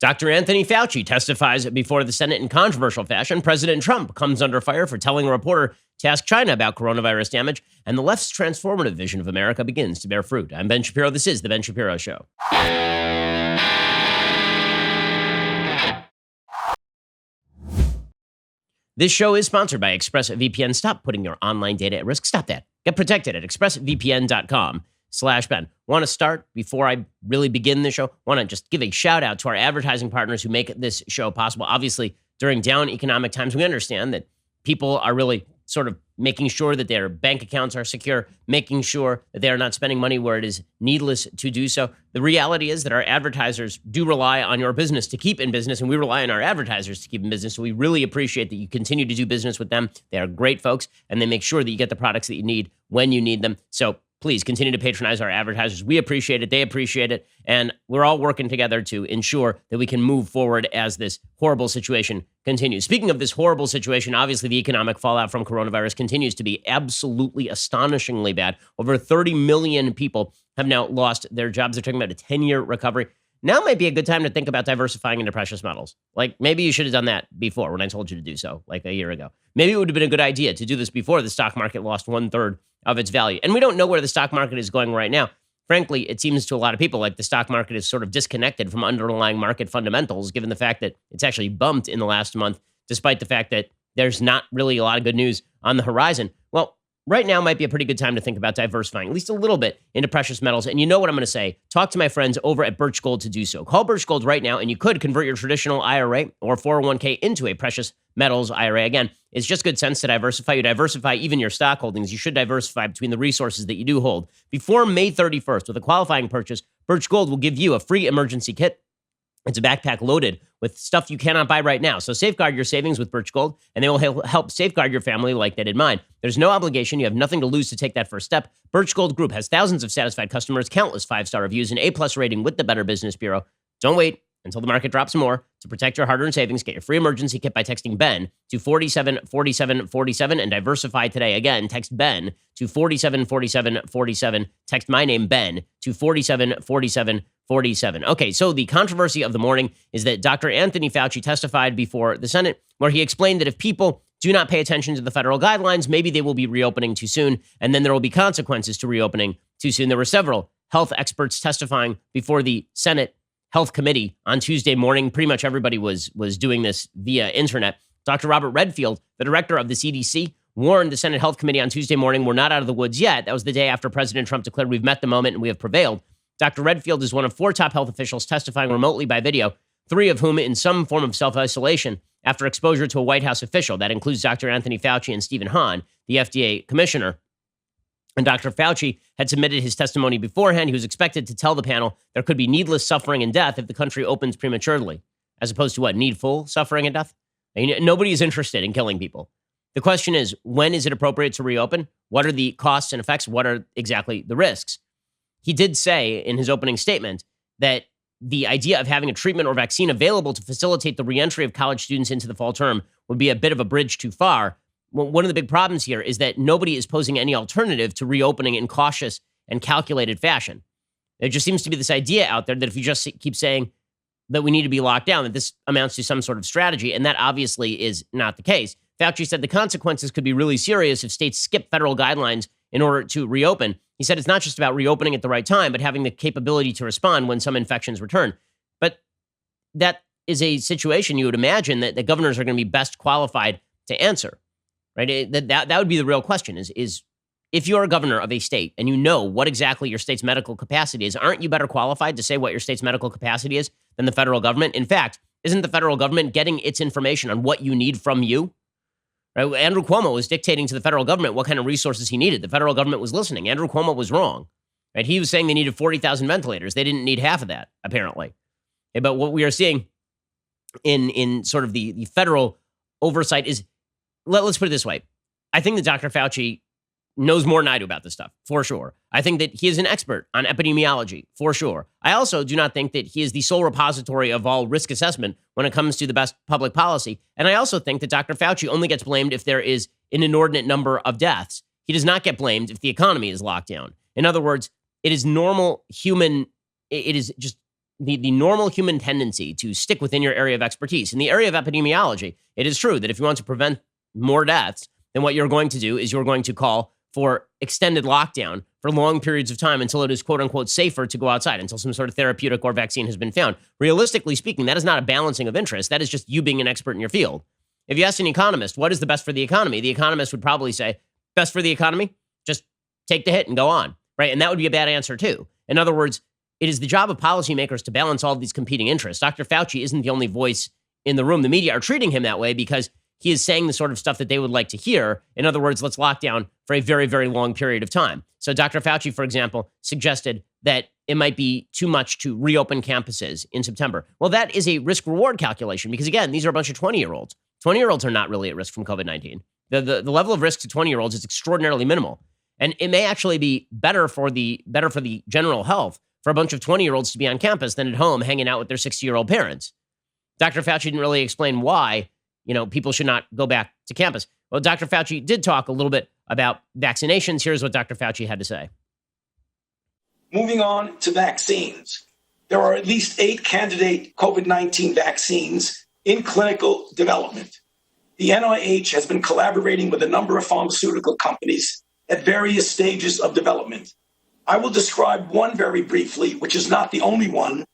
Dr. Anthony Fauci testifies before the Senate in controversial fashion. President Trump comes under fire for telling a reporter to ask China about coronavirus damage. And the left's transformative vision of America begins to bear fruit. I'm Ben Shapiro. This is The Ben Shapiro Show. This show is sponsored by ExpressVPN. Stop putting your online data at risk. Stop that. Get protected at expressvpn.com/Ben. Want to start before I really begin the show? Want to just give a shout out to our advertising partners who make this show possible. Obviously, during down economic times, we understand that people are really sort of making sure that their bank accounts are secure, making sure that they are not spending money where it is needless to do so. The reality is that our advertisers do rely on your business to keep in business, and we rely on our advertisers to keep in business. So we really appreciate that you continue to do business with them. They are great folks, and they make sure that you get the products that you need when you need them. So please continue to patronize our advertisers. We appreciate it. They appreciate it. And we're all working together to ensure that we can move forward as this horrible situation continues. Speaking of this horrible situation, obviously the economic fallout from coronavirus continues to be absolutely astonishingly bad. Over 30 million people have now lost their jobs. They're talking about a 10-year recovery. Now might be a good time to think about diversifying into precious metals. Like maybe you should have done that before when I told you to do so, like a year ago. Maybe it would have been a good idea to do this before the stock market lost 1/3 of its value. And we don't know where the stock market is going right now. Frankly, it seems to a lot of people like the stock market is sort of disconnected from underlying market fundamentals, given the fact that it's actually bumped in the last month, despite the fact that there's not really a lot of good news on the horizon. Well, right now might be a pretty good time to think about diversifying, at least a little bit, into precious metals. And you know what I'm going to say. Talk to my friends over at Birch Gold to do so. Call Birch Gold right now, and you could convert your traditional IRA or 401k into a precious metals IRA. Again, it's just good sense to diversify. You diversify even your stock holdings. You should diversify between the resources that you do hold. Before May 31st, with a qualifying purchase, Birch Gold will give you a free emergency kit. It's a backpack loaded with stuff you cannot buy right now. So safeguard your savings with Birch Gold, and they will help safeguard your family like they did mine. There's no obligation. You have nothing to lose to take that first step. Birch Gold Group has thousands of satisfied customers, countless 5-star reviews, and A+ rating with the Better Business Bureau. Don't wait until the market drops more. To protect your hard-earned savings, get your free emergency kit by texting BEN to 474747 and diversify today. Again, text BEN to 474747. Text my name, BEN, to 474747. Okay, so the controversy of the morning is that Dr. Anthony Fauci testified before the Senate, where he explained that if people do not pay attention to the federal guidelines, maybe they will be reopening too soon, and then there will be consequences to reopening too soon. There were several health experts testifying before the Senate Health Committee on Tuesday morning. Pretty much everybody was doing this via internet. Dr. Robert Redfield, the director of the CDC, warned the Senate Health Committee on Tuesday morning, we're not out of the woods yet. That was the day after President Trump declared we've met the moment and we have prevailed. Dr. Redfield is one of 4 top health officials testifying remotely by video, 3 of whom in some form of self-isolation after exposure to a White House official. That includes Dr. Anthony Fauci and Stephen Hahn, the FDA commissioner. And Dr. Fauci had submitted his testimony beforehand. He was expected to tell the panel there could be needless suffering and death if the country opens prematurely, as opposed to what, needful suffering and death? I mean, nobody is interested in killing people. The question is, when is it appropriate to reopen? What are the costs and effects? What are exactly the risks? He did say in his opening statement that the idea of having a treatment or vaccine available to facilitate the reentry of college students into the fall term would be a bit of a bridge too far. Well, one of the big problems here is that nobody is posing any alternative to reopening in cautious and calculated fashion. There just seems to be this idea out there that if you just keep saying that we need to be locked down, that this amounts to some sort of strategy, and that obviously is not the case. Fauci said the consequences could be really serious if states skip federal guidelines in order to reopen. He said it's not just about reopening at the right time, but having the capability to respond when some infections return. But that is a situation you would imagine that the governors are going to be best qualified to answer. Right? That would be the real question is if you're a governor of a state and you know what exactly your state's medical capacity is, aren't you better qualified to say what your state's medical capacity is than the federal government? In fact, isn't the federal government getting its information on what you need from you? Right? Andrew Cuomo was dictating to the federal government what kind of resources he needed. The federal government was listening. Andrew Cuomo was wrong. Right? He was saying they needed 40,000 ventilators. They didn't need half of that, apparently. Okay, but what we are seeing in sort of the federal oversight is, let's put it this way. I think that Dr. Fauci knows more than I do about this stuff, for sure. I think that he is an expert on epidemiology, for sure. I also do not think that he is the sole repository of all risk assessment when it comes to the best public policy. And I also think that Dr. Fauci only gets blamed if there is an inordinate number of deaths. He does not get blamed if the economy is locked down. In other words, it is normal human, it is just the normal human tendency to stick within your area of expertise. In the area of epidemiology, it is true that if you want to prevent more deaths, then what you're going to do is you're going to call for extended lockdown for long periods of time until it is quote unquote safer to go outside, until some sort of therapeutic or vaccine has been found. Realistically speaking, that is not a balancing of interests. That is just you being an expert in your field. If you ask an economist, what is the best for the economy? The economist would probably say, best for the economy? Just take the hit and go on, right? And that would be a bad answer too. In other words, it is the job of policymakers to balance all of these competing interests. Dr. Fauci isn't the only voice in the room. The media are treating him that way because he is saying the sort of stuff that they would like to hear. In other words, let's lock down for a very, very long period of time. So Dr. Fauci, for example, suggested that it might be too much to reopen campuses in September. Well, that is a risk-reward calculation because, again, these are a bunch of 20-year-olds. 20-year-olds are not really at risk from COVID-19. The level of risk to 20-year-olds is extraordinarily minimal. And it may actually be better for the general health for a bunch of 20-year-olds to be on campus than at home hanging out with their 60-year-old parents. Dr. Fauci didn't really explain why people should not go back to campus. Well, Dr. Fauci did talk a little bit about vaccinations. Here's what Dr. Fauci had to say. Moving on to vaccines. There are at least 8 candidate COVID-19 vaccines in clinical development. The NIH has been collaborating with a number of pharmaceutical companies at various stages of development. I will describe one very briefly, which is not the only one,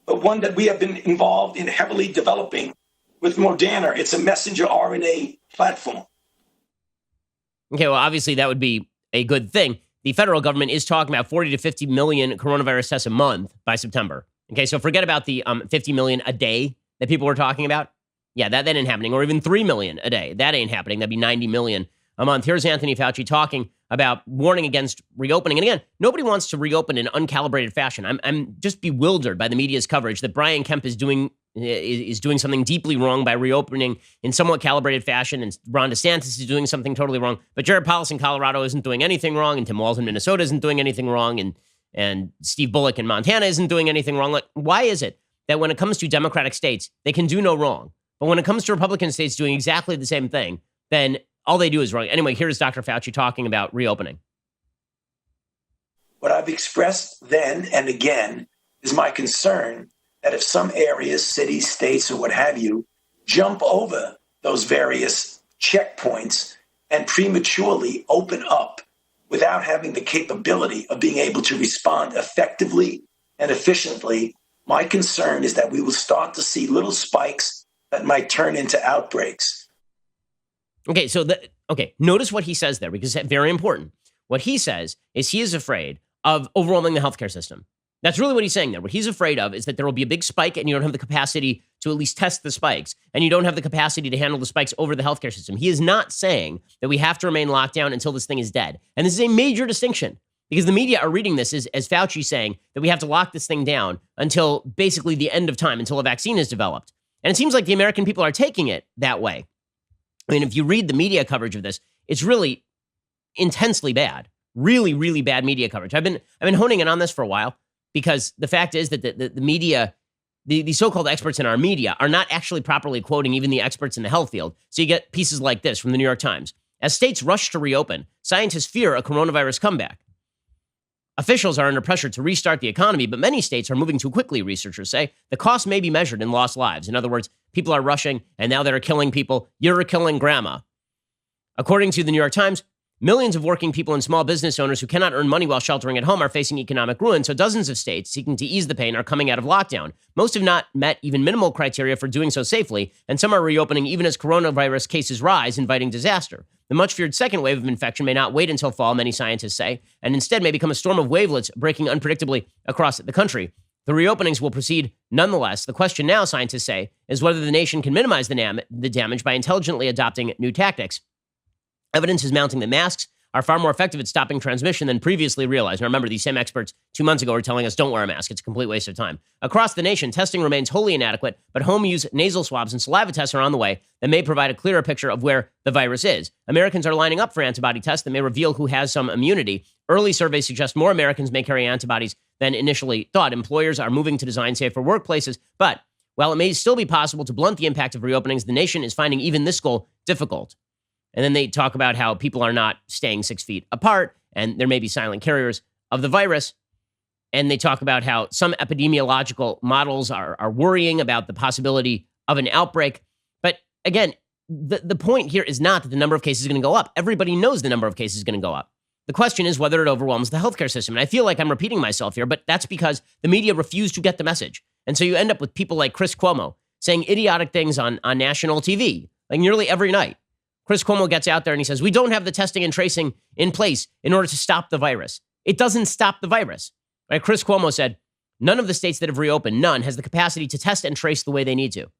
but one that we have been involved in heavily developing with Moderna. It's a messenger RNA platform. Okay, well, obviously that would be a good thing. The federal government is talking about 40 to 50 million coronavirus tests a month by September. Okay, so forget about the 50 million a day that people were talking about. Yeah, that ain't happening. Or even 3 million a day. That ain't happening. That'd be 90 million a month. Here's Anthony Fauci talking about warning against reopening. And again, nobody wants to reopen in uncalibrated fashion. I'm just bewildered by the media's coverage that Brian Kemp is doing something deeply wrong by reopening in somewhat calibrated fashion, and Ron DeSantis is doing something totally wrong. But Jared Polis in Colorado isn't doing anything wrong, and Tim Walz in Minnesota isn't doing anything wrong, and Steve Bullock in Montana isn't doing anything wrong. Like, why is it that when it comes to Democratic states, they can do no wrong, but when it comes to Republican states doing exactly the same thing, then all they do is wrong? Anyway, here's Dr. Fauci talking about reopening. What I've expressed then and again is my concern that if some areas, cities, states, or what have you, jump over those various checkpoints and prematurely open up without having the capability of being able to respond effectively and efficiently, my concern is that we will start to see little spikes that might turn into outbreaks. Okay, so notice what he says there, because it's very important. What he says is he is afraid of overwhelming the healthcare system. That's really what he's saying there. What he's afraid of is that there will be a big spike and you don't have the capacity to at least test the spikes, and you don't have the capacity to handle the spikes over the healthcare system. He is not saying that we have to remain locked down until this thing is dead. And this is a major distinction, because the media are reading this as Fauci saying that we have to lock this thing down until basically the end of time, until a vaccine is developed. And it seems like the American people are taking it that way. I mean, if you read the media coverage of this, it's really intensely bad. Really, really bad media coverage. I've been honing in on this for a while, because the fact is that the media, the so-called experts in our media, are not actually properly quoting even the experts in the health field. So you get pieces like this from the New York Times. As states rush to reopen, scientists fear a coronavirus comeback. Officials are under pressure to restart the economy, but many states are moving too quickly, researchers say. The cost may be measured in lost lives. In other words, people are rushing, and now they're killing people. You're killing grandma. According to the New York Times, millions of working people and small business owners who cannot earn money while sheltering at home are facing economic ruin, so dozens of states seeking to ease the pain are coming out of lockdown. Most have not met even minimal criteria for doing so safely, and some are reopening even as coronavirus cases rise, inviting disaster. The much-feared second wave of infection may not wait until fall, many scientists say, and instead may become a storm of wavelets breaking unpredictably across the country. The reopenings will proceed nonetheless. The question now, scientists say, is whether the nation can minimize the damage by intelligently adopting new tactics. Evidence is mounting that masks are far more effective at stopping transmission than previously realized. Now remember, these same experts 2 months ago were telling us don't wear a mask. It's a complete waste of time. Across the nation, testing remains wholly inadequate, but home-use nasal swabs and saliva tests are on the way that may provide a clearer picture of where the virus is. Americans are lining up for antibody tests that may reveal who has some immunity. Early surveys suggest more Americans may carry antibodies than initially thought. Employers are moving to design safer workplaces, but while it may still be possible to blunt the impact of reopenings, the nation is finding even this goal difficult. And then they talk about how people are not staying 6 feet apart, and there may be silent carriers of the virus. And they talk about how some epidemiological models are worrying about the possibility of an outbreak. But again, the point here is not that the number of cases is going to go up. Everybody knows the number of cases is going to go up. The question is whether it overwhelms the healthcare system. And I feel like I'm repeating myself here, but that's because the media refused to get the message. And so you end up with people like Chris Cuomo saying idiotic things on national TV, like nearly every night. Chris Cuomo gets out there and he says, we don't have the testing and tracing in place in order to stop the virus. It doesn't stop the virus. Right? Chris Cuomo said, none of the states that have reopened, none, has the capacity to test and trace the way they need to.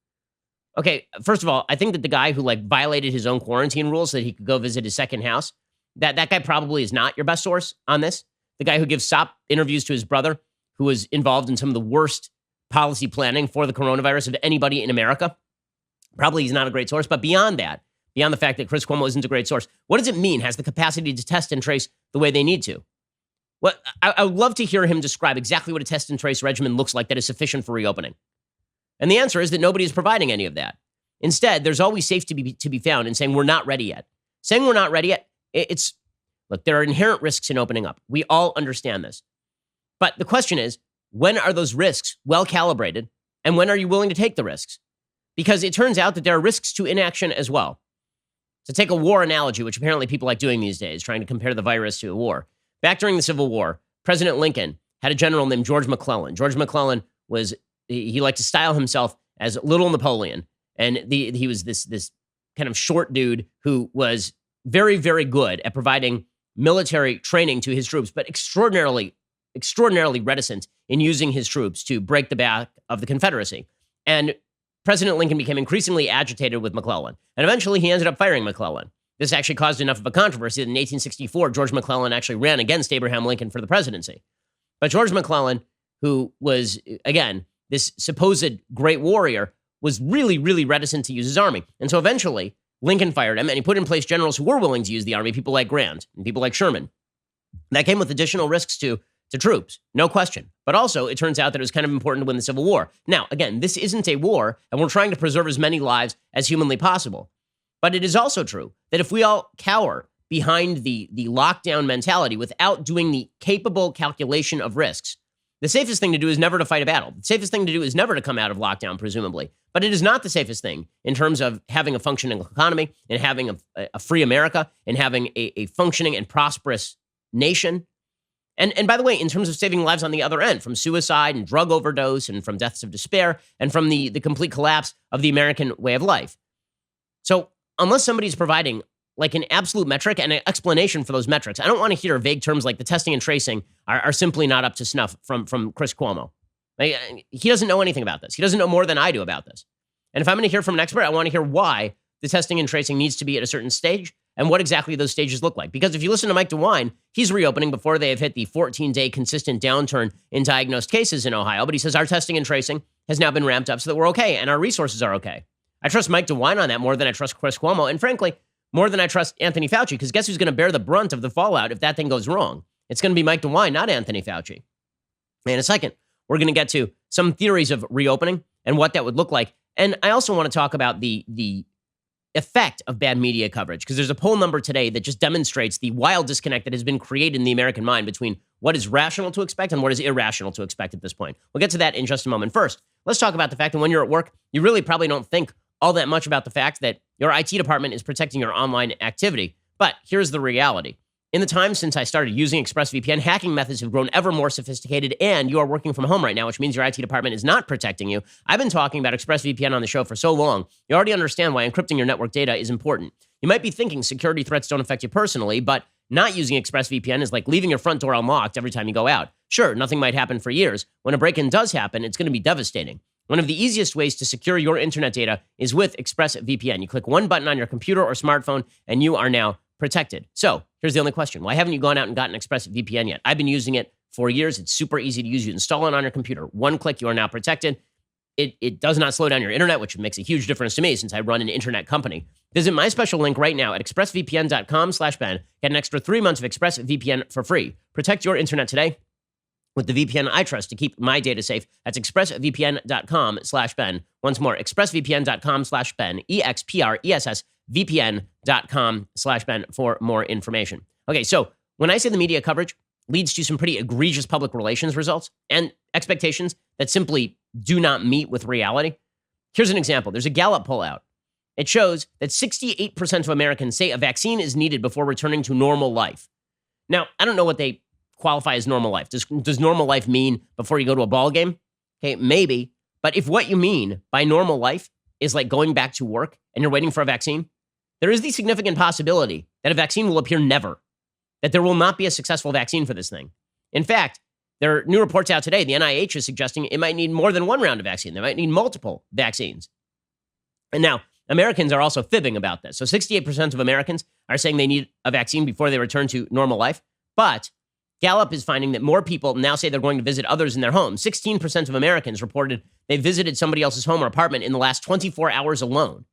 Okay, first of all, I think that the guy who violated his own quarantine rules so that he could go visit his second house, that guy probably is not your best source on this. The guy who gives SOP interviews to his brother, who was involved in some of the worst policy planning for the coronavirus of anybody in America, probably he's not a great source. But beyond that, beyond the fact that Chris Cuomo isn't a great source, what does it mean has the capacity to test and trace the way they need to? Well, I would love to hear him describe exactly what a test and trace regimen looks like that is sufficient for reopening. And the answer is that nobody is providing any of that. Instead, there's always safe to be found in saying we're not ready yet. Saying we're not ready yet, look, there are inherent risks in opening up. We all understand this. But the question is, when are those risks well calibrated, and when are you willing to take the risks? Because it turns out that there are risks to inaction as well. To take a war analogy, which apparently people like doing these days, trying to compare the virus to a war. Back during the Civil War, President Lincoln had a general named George McClellan. George McClellan he liked to style himself as Little Napoleon. And he was this kind of short dude who was very, very good at providing military training to his troops, but extraordinarily reticent in using his troops to break the back of the Confederacy. And President Lincoln became increasingly agitated with McClellan. And eventually he ended up firing McClellan. This actually caused enough of a controversy that in 1864, George McClellan actually ran against Abraham Lincoln for the presidency. But George McClellan, who was, again, this supposed great warrior, was really, really reticent to use his army. And so eventually, Lincoln fired him, and he put in place generals who were willing to use the army, people like Grant and people like Sherman. That came with additional risks to troops, no question. But also, it turns out that it was kind of important to win the Civil War. Now, again, this isn't a war, and we're trying to preserve as many lives as humanly possible. But it is also true that if we all cower behind the lockdown mentality without doing the capable calculation of risks, the safest thing to do is never to fight a battle. The safest thing to do is never to come out of lockdown, presumably. But it is not the safest thing in terms of having a functioning economy and having a free America and having a functioning and prosperous nation. And by the way, in terms of saving lives on the other end, from suicide and drug overdose and from deaths of despair and from the complete collapse of the American way of life. So unless somebody's providing like an absolute metric and an explanation for those metrics, I don't want to hear vague terms like the testing and tracing are simply not up to snuff from Chris Cuomo. He doesn't know anything about this. He doesn't know more than I do about this. And if I'm going to hear from an expert, I want to hear why the testing and tracing needs to be at a certain stage and what exactly those stages look like. Because if you listen to Mike DeWine, he's reopening before they have hit the 14-day consistent downturn in diagnosed cases in Ohio. But he says our testing and tracing has now been ramped up so that we're okay and our resources are okay. I trust Mike DeWine on that more than I trust Chris Cuomo. And frankly, more than I trust Anthony Fauci, because guess who's going to bear the brunt of the fallout if that thing goes wrong? It's going to be Mike DeWine, not Anthony Fauci. In a second, we're going to get to some theories of reopening and what that would look like. And I also want to talk about the effect of bad media coverage, because there's a poll number today that just demonstrates the wild disconnect that has been created in the American mind between what is rational to expect and what is irrational to expect at this point. We'll get to that in just a moment. First, let's talk about the fact that when you're at work, you really probably don't think all that much about the fact that your IT department is protecting your online activity. But here's the reality. In the time since I started using ExpressVPN, hacking methods have grown ever more sophisticated, and you are working from home right now, which means your IT department is not protecting you. I've been talking about ExpressVPN on the show for so long, you already understand why encrypting your network data is important. You might be thinking security threats don't affect you personally, but not using ExpressVPN is like leaving your front door unlocked every time you go out. Sure, nothing might happen for years. When a break-in does happen, it's going to be devastating. One of the easiest ways to secure your internet data is with ExpressVPN. You click one button on your computer or smartphone, and you are now protected. So here's the only question. Why haven't you gone out and gotten ExpressVPN yet? I've been using it for years. It's super easy to use. You install it on your computer. One click, you are now protected. It does not slow down your internet, which makes a huge difference to me since I run an internet company. Visit my special link right now at expressvpn.com/Ben. Get an extra 3 months of ExpressVPN for free. Protect your internet today with the VPN I trust to keep my data safe. That's expressvpn.com/Ben. Once more, expressvpn.com/Ben, EXPRESSVPN.com/Ben for more information. Okay, so when I say the media coverage leads to some pretty egregious public relations results and expectations that simply do not meet with reality. Here's an example. There's a Gallup poll out. It shows that 68% of Americans say a vaccine is needed before returning to normal life. Now, I don't know what they qualify as normal life. Does normal life mean before you go to a ball game? Okay, maybe. But if what you mean by normal life is like going back to work and you're waiting for a vaccine, there is the significant possibility that a vaccine will appear never, that there will not be a successful vaccine for this thing. In fact, there are new reports out today. The NIH is suggesting it might need more than one round of vaccine. They might need multiple vaccines. And now, Americans are also fibbing about this. So 68% of Americans are saying they need a vaccine before they return to normal life. But Gallup is finding that more people now say they're going to visit others in their home. 16% of Americans reported they visited somebody else's home or apartment in the last 24 hours alone,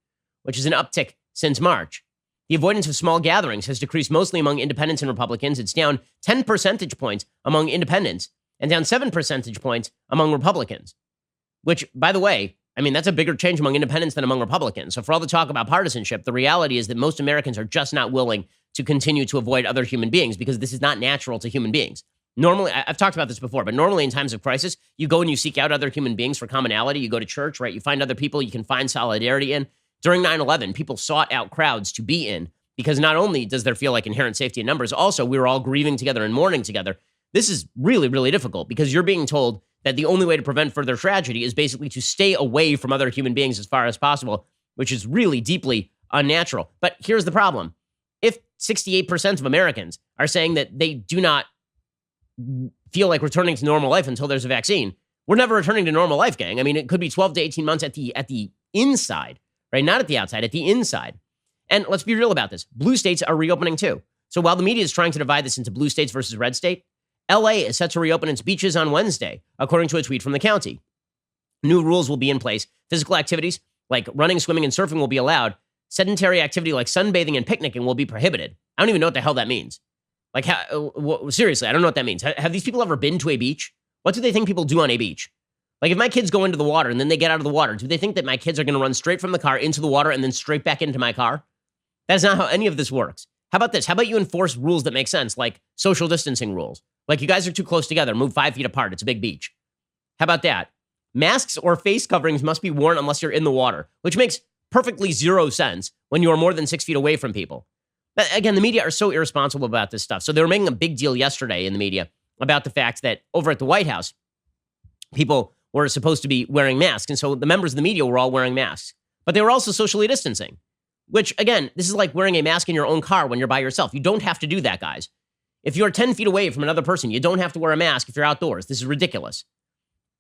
which is an uptick since March. The avoidance of small gatherings has decreased mostly among independents and Republicans. It's down 10 percentage points among independents and down 7 percentage points among Republicans, which, by the way, I mean, that's a bigger change among independents than among Republicans. So for all the talk about partisanship, the reality is that most Americans are just not willing to continue to avoid other human beings because this is not natural to human beings. Normally, I've talked about this before, but normally in times of crisis, you go and you seek out other human beings for commonality. You go to church, right? You find other people you can find solidarity in. During 9/11, people sought out crowds to be in because not only does there feel like inherent safety in numbers, also we were all grieving together and mourning together. This is really, really difficult because you're being told that the only way to prevent further tragedy is basically to stay away from other human beings as far as possible, which is really deeply unnatural. But here's the problem. If 68% of Americans are saying that they do not feel like returning to normal life until there's a vaccine, we're never returning to normal life, gang. I mean, it could be 12 to 18 months at the inside, right? Not at the outside, at the inside. And let's be real about this. Blue states are reopening too. So while the media is trying to divide this into blue states versus red state, LA is set to reopen its beaches on Wednesday, according to a tweet from the county. New rules will be in place. Physical activities like running, swimming, and surfing will be allowed. Sedentary activity like sunbathing and picnicking will be prohibited. I don't even know what the hell that means. Like, seriously, I don't know what that means. Have these people ever been to a beach? What do they think people do on a beach? Like, if my kids go into the water and then they get out of the water, do they think that my kids are going to run straight from the car into the water and then straight back into my car? That's not how any of this works. How about this? How about you enforce rules that make sense, like social distancing rules? Like, you guys are too close together. Move 5 feet apart. It's a big beach. How about that? Masks or face coverings must be worn unless you're in the water, which makes perfectly zero sense when you are more than 6 feet away from people. But again, the media are so irresponsible about this stuff. So they were making a big deal yesterday in the media about the fact that over at the White House, people were supposed to be wearing masks. And so the members of the media were all wearing masks. But they were also socially distancing, which, again, this is like wearing a mask in your own car when you're by yourself. You don't have to do that, guys. If you're 10 feet away from another person, you don't have to wear a mask if you're outdoors. This is ridiculous.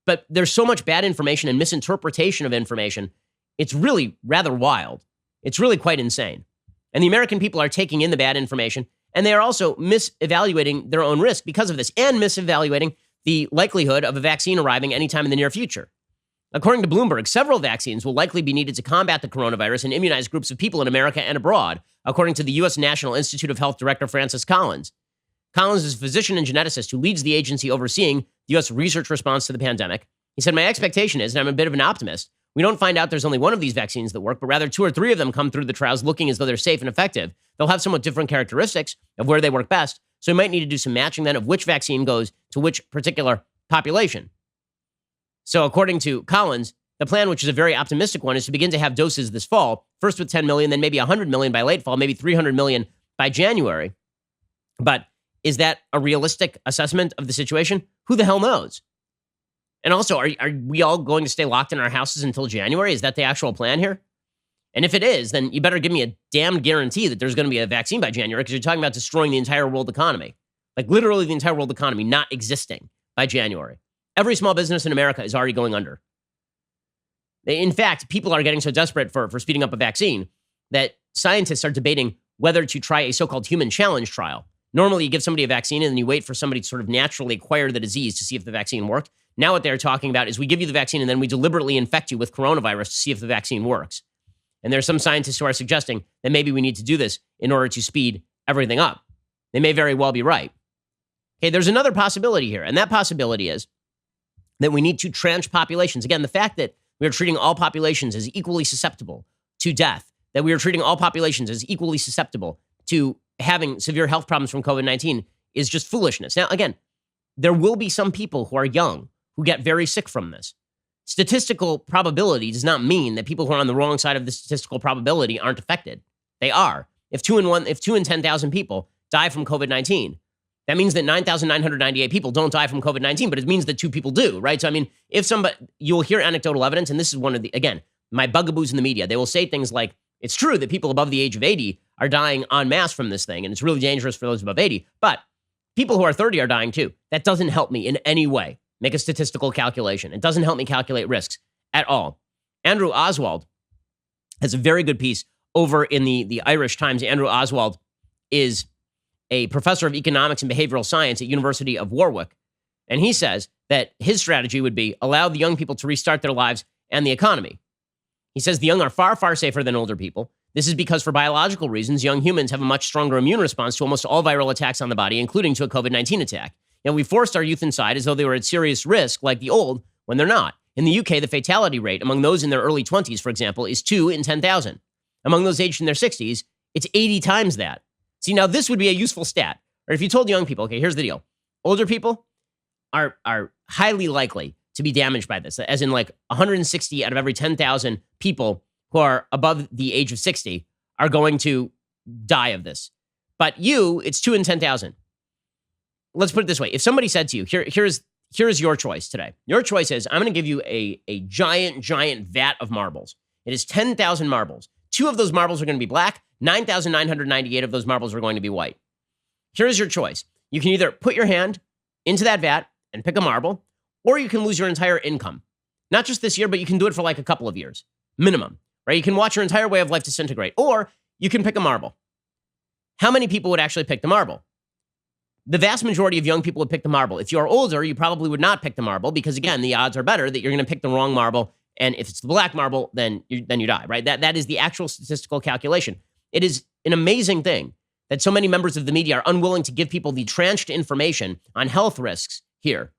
But there's so much bad information and misinterpretation of information. It's really rather wild. It's really quite insane. And the American people are taking in the bad information, and they are also misevaluating their own risk because of this, and misevaluating the likelihood of a vaccine arriving anytime in the near future. According to Bloomberg, several vaccines will likely be needed to combat the coronavirus and immunize groups of people in America and abroad, according to the U.S. National Institute of Health Director Francis Collins. Collins is a physician and geneticist who leads the agency overseeing the U.S. research response to the pandemic. He said, "My expectation is, and I'm a bit of an optimist, we don't find out there's only one of these vaccines that work, but rather 2 or 3 of them come through the trials looking as though they're safe and effective. They'll have somewhat different characteristics of where they work best, so we might need to do some matching then of which vaccine goes to which particular population." So according to Collins, the plan, which is a very optimistic one, is to begin to have doses this fall, first with 10 million, then maybe 100 million by late fall, maybe 300 million by January. But is that a realistic assessment of the situation? Who the hell knows? And also, are we all going to stay locked in our houses until January? Is that the actual plan here? And if it is, then you better give me a damn guarantee that there's going to be a vaccine by January, because you're talking about destroying the entire world economy. Like literally the entire world economy not existing by January. Every small business in America is already going under. In fact, people are getting so desperate for speeding up a vaccine that scientists are debating whether to try a so-called human challenge trial. Normally, you give somebody a vaccine and then you wait for somebody to sort of naturally acquire the disease to see if the vaccine worked. Now what they're talking about is we give you the vaccine and then we deliberately infect you with coronavirus to see if the vaccine works. And there are some scientists who are suggesting that maybe we need to do this in order to speed everything up. They may very well be right. Okay, there's another possibility here, and that possibility is that we need to tranche populations. Again, the fact that we are treating all populations as equally susceptible to death, that we are treating all populations as equally susceptible to having severe health problems from COVID-19 is just foolishness. Now, again, there will be some people who are young who get very sick from this. Statistical probability does not mean that people who are on the wrong side of the statistical probability aren't affected. They are. If 2 in 10,000 people die from COVID-19, that means that 9,998 people don't die from COVID-19, but it means that 2 people do, right? So, I mean, if somebody, you'll hear anecdotal evidence, and this is one of the, again, my bugaboos in the media. They will say things like, it's true that people above the age of 80 are dying en masse from this thing, and it's really dangerous for those above 80, but people who are 30 are dying too. That doesn't help me in any way make a statistical calculation. It doesn't help me calculate risks at all. Andrew Oswald has a very good piece over in the Irish Times. Andrew Oswald is a professor of economics and behavioral science at University of Warwick. And he says that his strategy would be allow the young people to restart their lives and the economy. He says the young are far, far safer than older people. This is because for biological reasons, young humans have a much stronger immune response to almost all viral attacks on the body, including to a COVID-19 attack. Now, we forced our youth inside as though they were at serious risk, like the old, when they're not. In the UK, the fatality rate among those in their early 20s, for example, is 2 in 10,000. Among those aged in their 60s, it's 80 times that. See, now this would be a useful stat. Or if you told young people, okay, here's the deal. Older people are highly likely to be damaged by this, as in like 160 out of every 10,000 people who are above the age of 60 are going to die of this. But you, it's 2 in 10,000. Let's put it this way. If somebody said to you, here's your choice today. Your choice is, I'm going to give you a giant, giant vat of marbles. It is 10,000 marbles. 2 of those marbles are going to be black. 9,998 of those marbles are going to be white. Here's your choice. You can either put your hand into that vat and pick a marble, or you can lose your entire income. Not just this year, but you can do it for like a couple of years, minimum, right? You can watch your entire way of life disintegrate, or you can pick a marble. How many people would actually pick the marble? The vast majority of young people would pick the marble. If you're older, you probably would not pick the marble because, again, the odds are better that you're going to pick the wrong marble. And if it's the black marble, then you die, right? That is the actual statistical calculation. It is an amazing thing that so many members of the media are unwilling to give people the tranched information on health risks here.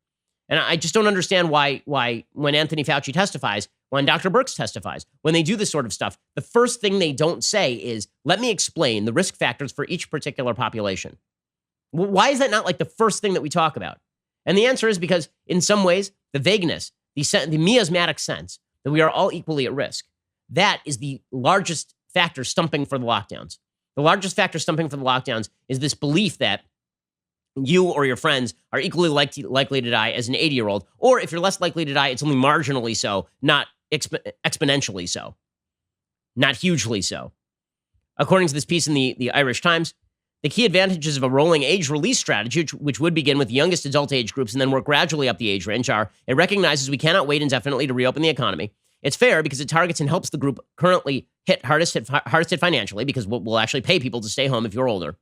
And I just don't understand why when Anthony Fauci testifies, when Dr. Birx testifies, when they do this sort of stuff, the first thing they don't say is, let me explain the risk factors for each particular population. Why is that not like the first thing that we talk about? And the answer is because in some ways, the vagueness, the miasmatic sense that we are all equally at risk, that is the largest factor stumping for the lockdowns. The largest factor stumping for the lockdowns is this belief that you or your friends are equally likely to die as an 80-year-old, or if you're less likely to die, it's only marginally so, not exponentially so, not hugely so. According to this piece in the Irish Times, the key advantages of a rolling age release strategy, which would begin with the youngest adult age groups and then work gradually up the age range, are it recognizes we cannot wait indefinitely to reopen the economy. It's fair because it targets and helps the group currently hardest hit financially, because we'll actually pay people to stay home if you're older.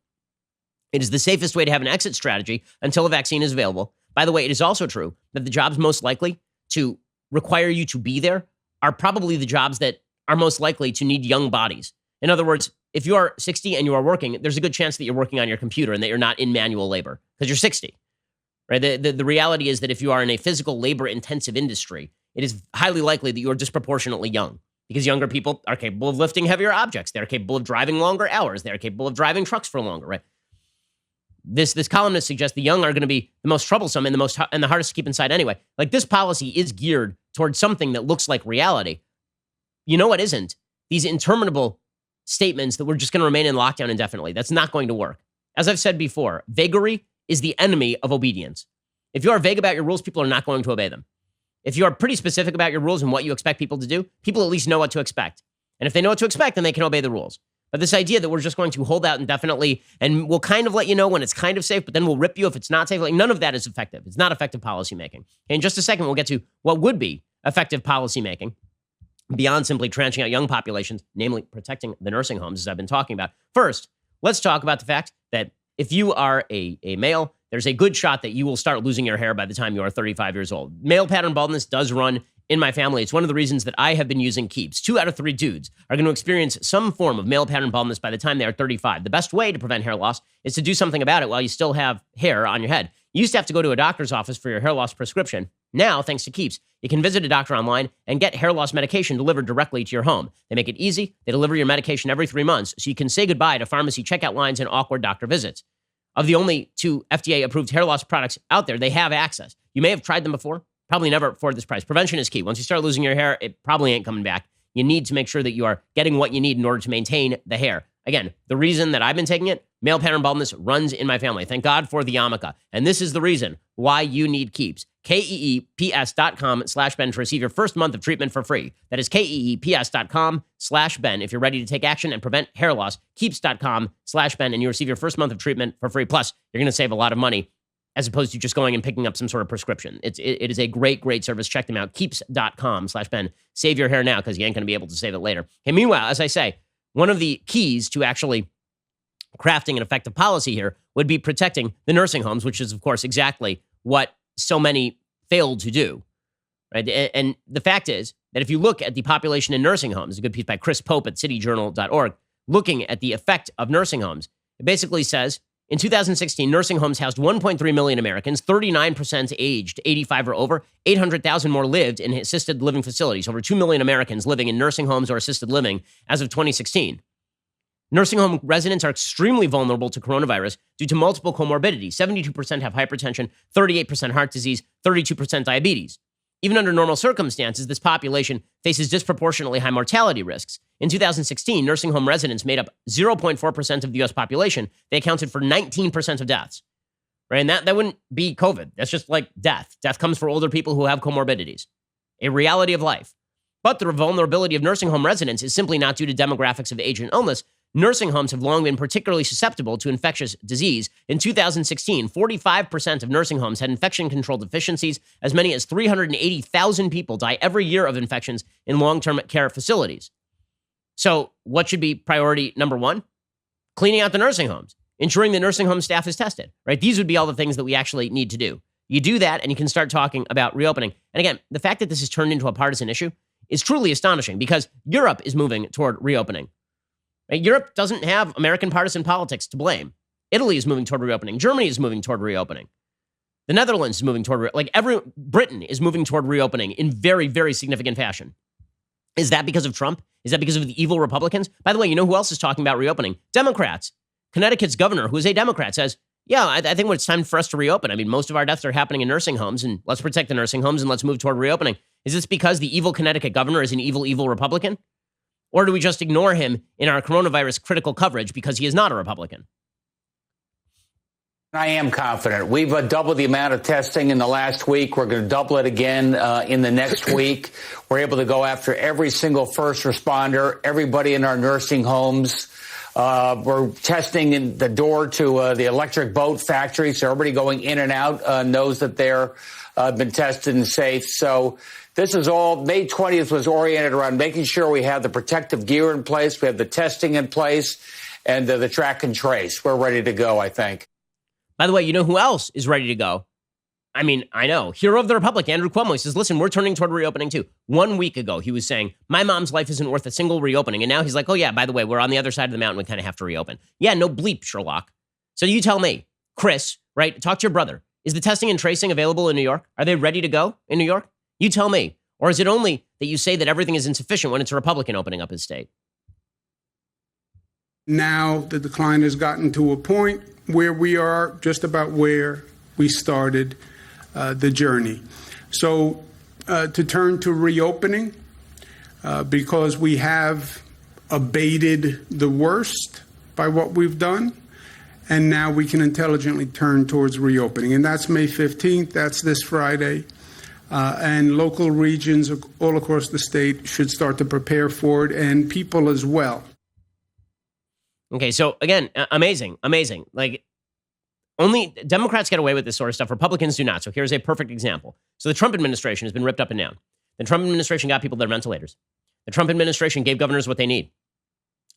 It is the safest way to have an exit strategy until a vaccine is available. By the way, it is also true that the jobs most likely to require you to be there are probably the jobs that are most likely to need young bodies. In other words, if you are 60 and you are working, there's a good chance that you're working on your computer and that you're not in manual labor because you're 60, right? The reality is that if you are in a physical labor-intensive industry, it is highly likely that you are disproportionately young because younger people are capable of lifting heavier objects. They're capable of driving longer hours. They're capable of driving trucks for longer, right? This columnist suggests the young are going to be the most troublesome and the hardest to keep inside anyway. Like, this policy is geared towards something that looks like reality. You know what isn't? These interminable statements that we're just going to remain in lockdown indefinitely. That's not going to work. As I've said before, vagary is the enemy of obedience. If you are vague about your rules, people are not going to obey them. If you are pretty specific about your rules and what you expect people to do, people at least know what to expect. And if they know what to expect, then they can obey the rules. But this idea that we're just going to hold out indefinitely and we'll kind of let you know when it's kind of safe, but then we'll rip you if it's not safe, like, none of that is effective. It's not effective policymaking. In just a second, we'll get to what would be effective policymaking beyond simply tranching out young populations, namely protecting the nursing homes, as I've been talking about. First, let's talk about the fact that if you are a male, there's a good shot that you will start losing your hair by the time you are 35 years old. Male pattern baldness does run in my family. It's one of the reasons that I have been using Keeps. 2 out of 3 dudes are going to experience some form of male pattern baldness by the time they are 35. The best way to prevent hair loss is to do something about it while you still have hair on your head. You used to have to go to a doctor's office for your hair loss prescription. Now, thanks to Keeps, you can visit a doctor online and get hair loss medication delivered directly to your home. They make it easy. They deliver your medication every 3 months, so you can say goodbye to pharmacy checkout lines and awkward doctor visits. of the only two FDA-approved hair loss products out there, they have access. You may have tried them before, probably never for this price. Prevention is key. Once you start losing your hair, it probably ain't coming back. You need to make sure that you are getting what you need in order to maintain the hair. Again, the reason that I've been taking it, male pattern baldness runs in my family. Thank God for the yarmulke. And this is the reason why you need Keeps. KEEPS.com/Ben to receive your first month of treatment for free. That is KEEPS.com/Ben. If you're ready to take action and prevent hair loss, Keeps.com/Ben, and you receive your first month of treatment for free. Plus, you're going to save a lot of money as opposed to just going and picking up some sort of prescription. It is a great, great service. Check them out. Keeps.com/Ben. Save your hair now because you ain't going to be able to save it later. Okay, meanwhile, as I say, one of the keys to actually crafting an effective policy here would be protecting the nursing homes, which is, of course, exactly what so many failed to do. Right? And the fact is that if you look at the population in nursing homes, a good piece by Chris Pope at cityjournal.org, looking at the effect of nursing homes, it basically says, in 2016, nursing homes housed 1.3 million Americans, 39% aged 85 or over, 800,000 more lived in assisted living facilities, over 2 million Americans living in nursing homes or assisted living as of 2016. Nursing home residents are extremely vulnerable to coronavirus due to multiple comorbidities. 72% have hypertension, 38% heart disease, 32% diabetes. Even under normal circumstances, this population faces disproportionately high mortality risks. In 2016, nursing home residents made up 0.4% of the U.S. population. They accounted for 19% of deaths. Right? And that wouldn't be COVID. That's just like death. Death comes for older people who have comorbidities. A reality of life. But the vulnerability of nursing home residents is simply not due to demographics of age and illness. Nursing homes have long been particularly susceptible to infectious disease. In 2016, 45% of nursing homes had infection control deficiencies. As many as 380,000 people die every year of infections in long-term care facilities. So what should be priority number one? Cleaning out the nursing homes, ensuring the nursing home staff is tested, right? These would be all the things that we actually need to do. You do that and you can start talking about reopening. And again, the fact that this has turned into a partisan issue is truly astonishing because Europe is moving toward reopening. Right? Europe doesn't have American partisan politics to blame. Italy is moving toward reopening. Germany is moving toward reopening. The Netherlands is moving toward, Britain is moving toward reopening in very, very significant fashion. Is that because of Trump? Is that because of the evil Republicans? By the way, you know who else is talking about reopening? Democrats. Connecticut's governor, who is a Democrat, says, yeah, I think it's time for us to reopen. I mean, most of our deaths are happening in nursing homes, and let's protect the nursing homes and let's move toward reopening. Is this because the evil Connecticut governor is an evil, evil Republican? Or do we just ignore him in our coronavirus critical coverage because he is not a Republican? I am confident. We've doubled the amount of testing in the last week. We're going to double it again in the next week. We're able to go after every single first responder, everybody in our nursing homes. We're testing in the door to the electric boat factory, so everybody going in and out knows that they're been tested and safe. So this is all, May 20th was oriented around making sure we have the protective gear in place, we have the testing in place, and the track and trace. We're ready to go, I think. By the way, you know who else is ready to go? I mean, I know. Hero of the Republic, Andrew Cuomo, he says, listen, we're turning toward reopening too. 1 week ago, he was saying, my mom's life isn't worth a single reopening. And now he's like, oh yeah, by the way, we're on the other side of the mountain. We kind of have to reopen. Yeah, no bleep, Sherlock. So you tell me, Chris, right? Talk to your brother. Is the testing and tracing available in New York? Are they ready to go in New York? You tell me. Or is it only that you say that everything is insufficient when it's a Republican opening up his state? Now the decline has gotten to a point where we are just about where we started the journey. So to turn to reopening, because we have abated the worst by what we've done, and now we can intelligently turn towards reopening. And that's May 15th. That's this Friday. And local regions all across the state should start to prepare for it, and people as well. Okay, so again, amazing. Like, only Democrats get away with this sort of stuff. Republicans do not. So here's a perfect example. So the Trump administration has been ripped up and down. The Trump administration got people their ventilators. The Trump administration gave governors what they need.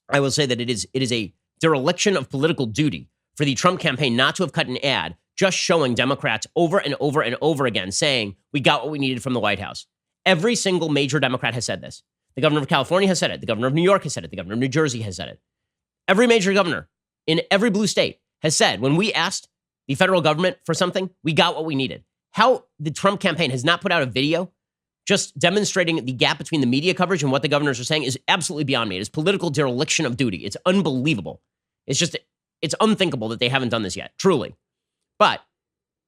I will say that it is a dereliction of political duty for the Trump campaign not to have cut an ad just showing Democrats over and over and over again saying, we got what we needed from the White House. Every single major Democrat has said this. The governor of California has said it. The governor of New York has said it. The governor of New Jersey has said it. Every major governor in every blue state has said, when we asked the federal government for something, we got what we needed. How the Trump campaign has not put out a video just demonstrating the gap between the media coverage and what the governors are saying is absolutely beyond me. It is political dereliction of duty. It's unbelievable. It's just It's unthinkable that they haven't done this yet, truly. But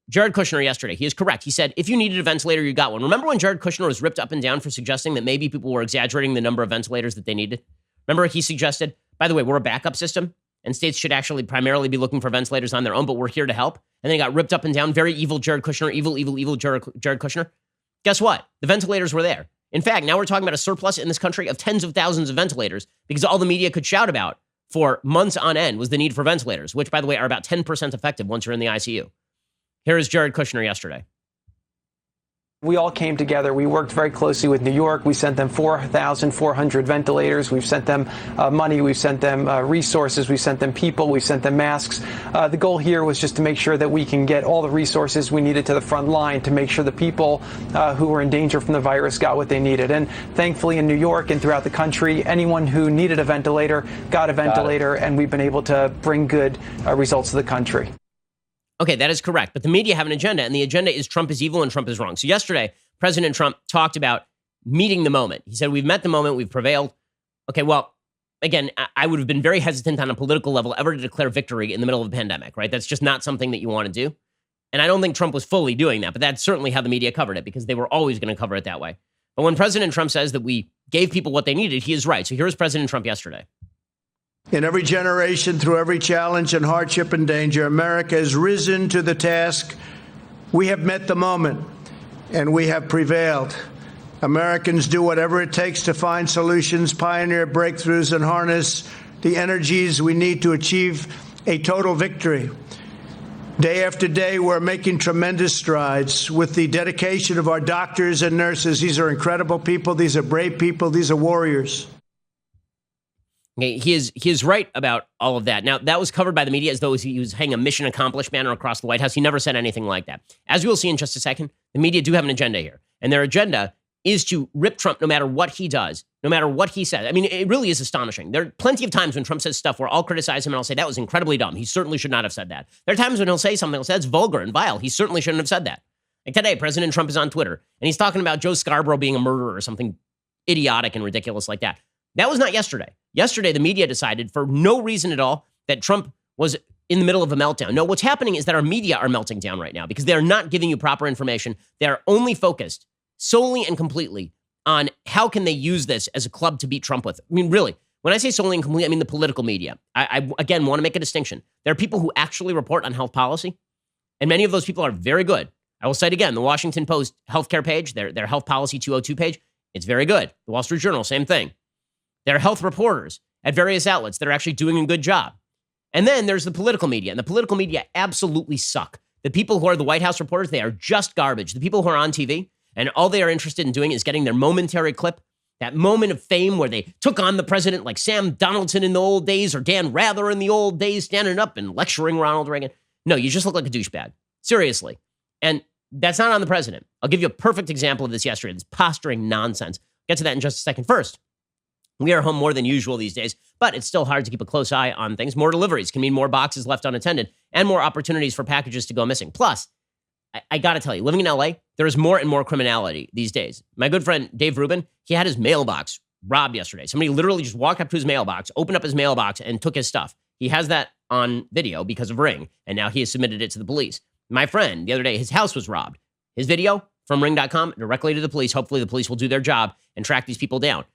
Jared Kushner yesterday, he is correct. He said, if you needed a ventilator, you got one. Remember when Jared Kushner was ripped up and down for suggesting that maybe people were exaggerating the number of ventilators that they needed? Remember he suggested, by the way, we're a backup system and states should actually primarily be looking for ventilators on their own, but we're here to help. And then he got ripped up and down. Very evil Jared Kushner, evil Jared Kushner. Guess what? The ventilators were there. In fact, now we're talking about a surplus in this country of tens of thousands of ventilators because all the media could shout about for months on end was the need for ventilators, which, by the way, are about 10% effective once you're in the ICU. Here is Jared Kushner yesterday. We all came together. We worked very closely with New York. We sent them 4,400 ventilators. We've sent them money. We've sent them resources. We've sent them people. We've sent them masks. The goal here was just to make sure that we can get all the resources we needed to the front line to make sure the people who were in danger from the virus got what they needed. And thankfully in New York and throughout the country, anyone who needed a ventilator got a ventilator, and we've been able to bring good results to the country. Okay, that is correct. But the media have an agenda, and the agenda is Trump is evil and Trump is wrong. So yesterday, President Trump talked about meeting the moment. He said, we've met the moment, we've prevailed. Okay, well, again, I would have been very hesitant on a political level ever to declare victory in the middle of a pandemic, right? That's just not something that you want to do. And I don't think Trump was fully doing that, but that's certainly how the media covered it because they were always going to cover it that way. But when President Trump says that we gave people what they needed, he is right. So here's President Trump yesterday. In every generation, through every challenge and hardship and danger, America has risen to the task. We have met the moment, and we have prevailed. Americans do whatever it takes to find solutions, pioneer breakthroughs, and harness the energies we need to achieve a total victory. Day after day, we're making tremendous strides with the dedication of our doctors and nurses. These are incredible people. These are brave people. These are warriors. Okay, he is right about all of that. Now, that was covered by the media as though he was hanging a mission accomplished banner across the White House. He never said anything like that. As we will see in just a second, the media do have an agenda here. And their agenda is to rip Trump no matter what he does, no matter what he says. I mean, it really is astonishing. There are plenty of times when Trump says stuff where I'll criticize him and I'll say, that was incredibly dumb. He certainly should not have said that. There are times when he'll say something, he'll say, that's vulgar and vile. He certainly shouldn't have said that. Like today, President Trump is on Twitter, and he's talking about Joe Scarborough being a murderer or something idiotic and ridiculous like that. That was not yesterday. Yesterday, the media decided for no reason at all that Trump was in the middle of a meltdown. No, what's happening is that our media are melting down right now because they are not giving you proper information. They are only focused solely and completely on how can they use this as a club to beat Trump with. I mean, really, when I say solely and completely, I mean the political media. I again, want to make a distinction. There are people who actually report on health policy, and many of those people are very good. I will cite again, the Washington Post healthcare page, their health policy 202 page, it's very good. The Wall Street Journal, same thing. There are health reporters at various outlets that are actually doing a good job. And then there's the political media, and the political media absolutely suck. The people who are the White House reporters, they are just garbage. The people who are on TV, and all they are interested in doing is getting their momentary clip, that moment of fame where they took on the president like Sam Donaldson in the old days or Dan Rather in the old days, standing up and lecturing Ronald Reagan. No, you just look like a douchebag. Seriously. And that's not on the president. I'll give you a perfect example of this yesterday, this posturing nonsense. Get to that in just a second. First, we are home more than usual these days, but it's still hard to keep a close eye on things. More deliveries can mean more boxes left unattended and more opportunities for packages to go missing. Plus, I got to tell you, living in LA, there is more and more criminality these days. My good friend Dave Rubin, he had his mailbox robbed yesterday. Somebody literally just walked up to his mailbox, opened up his mailbox, and took his stuff. He has that on video because of Ring, and now he has submitted it to the police. My friend, the other day, his house was robbed. His video from Ring.com directly to the police. Hopefully the police will do their job and track these people down.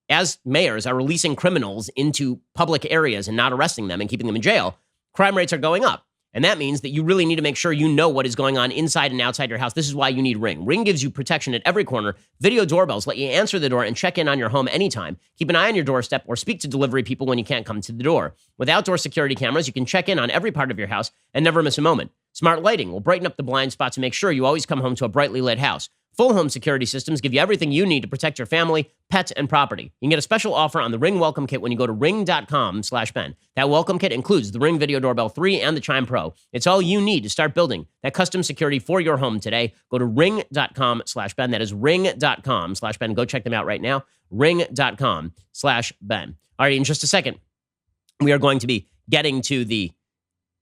As mayors are releasing criminals into public areas and not arresting them and keeping them in jail, crime rates are going up. And that means that you really need to make sure you know what is going on inside and outside your house. This is why you need Ring. Ring gives you protection at every corner. Video doorbells let you answer the door and check in on your home anytime. Keep an eye on your doorstep or speak to delivery people when you can't come to the door. With outdoor security cameras, you can check in on every part of your house and never miss a moment. Smart lighting will brighten up the blind spots to make sure you always come home to a brightly lit house. Full home security systems give you everything you need to protect your family, pets, and property. You can get a special offer on the Ring Welcome Kit when you go to ring.com/Ben. That welcome kit includes the Ring Video Doorbell 3 and the Chime Pro. It's all you need to start building that custom security for your home today. Go to ring.com/Ben. That is ring.com/Ben. Go check them out right now. Ring.com/Ben. All right, in just a second, we are going to be getting to the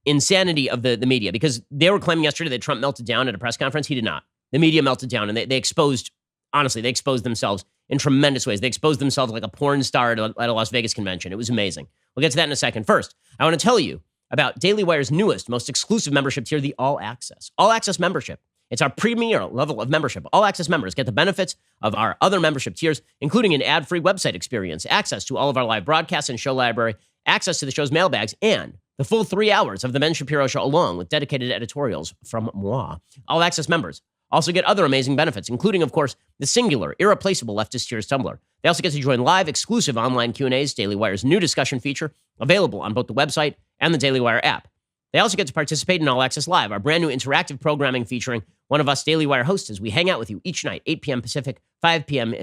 insanity of the media because they were claiming yesterday that Trump melted down at a press conference. He did not. The media melted down and they exposed, honestly, they exposed themselves in tremendous ways. They exposed themselves like a porn star at a Las Vegas convention. It was amazing. We'll get to that in a second. First, I want to tell you about Daily Wire's newest, most exclusive membership tier, the All Access. All Access membership. It's our premier level of membership. All Access members get the benefits of our other membership tiers, including an ad-free website experience, access to all of our live broadcasts and show library, access to the show's mailbags, and the full 3 hours of The Ben Shapiro Show, along with dedicated editorials from moi. All Access members also get other amazing benefits, including, of course, the singular, irreplaceable Leftist Tears Tumblr. They also get to join live, exclusive online Q&As, Daily Wire's new discussion feature, available on both the website and the Daily Wire app. They also get to participate in All Access Live, our brand new interactive programming featuring one of us Daily Wire hosts as we hang out with you each night, 8 p.m. Pacific, 8 p.m.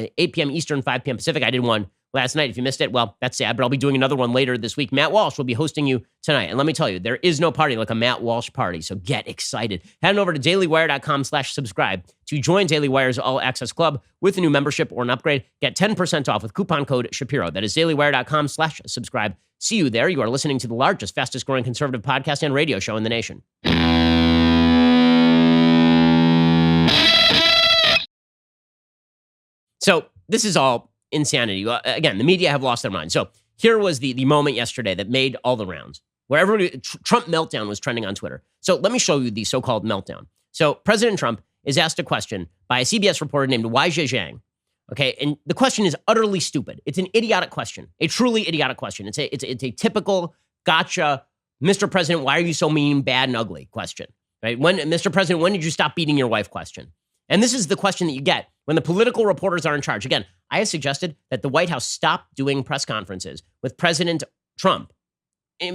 Eastern, 5 p.m. Pacific. I did one last night. If you missed it, well, that's sad, but I'll be doing another one later this week. Matt Walsh will be hosting you tonight. And let me tell you, there is no party like a Matt Walsh party, so get excited. Head on over to dailywire.com/subscribe to join Daily Wire's All Access Club with a new membership or an upgrade. Get 10% off with coupon code Shapiro. That is dailywire.com/subscribe. See you there. You are listening to the largest, fastest growing conservative podcast and radio show in the nation. So this is all insanity. Again, the media have lost their mind. So here was the moment yesterday that made all the rounds, where everybody, Trump meltdown was trending on Twitter. So let me show you the so-called meltdown. So President Trump is asked a question by a CBS reporter named Wai Zhejiang. Okay, and the question is utterly stupid. It's an idiotic question, a truly idiotic question. It's a typical gotcha, Mr. President, why are you so mean, bad, and ugly question, right? Mr. President, when did you stop beating your wife question? And this is the question that you get when the political reporters are in charge. Again, I have suggested that the White House stop doing press conferences with President Trump,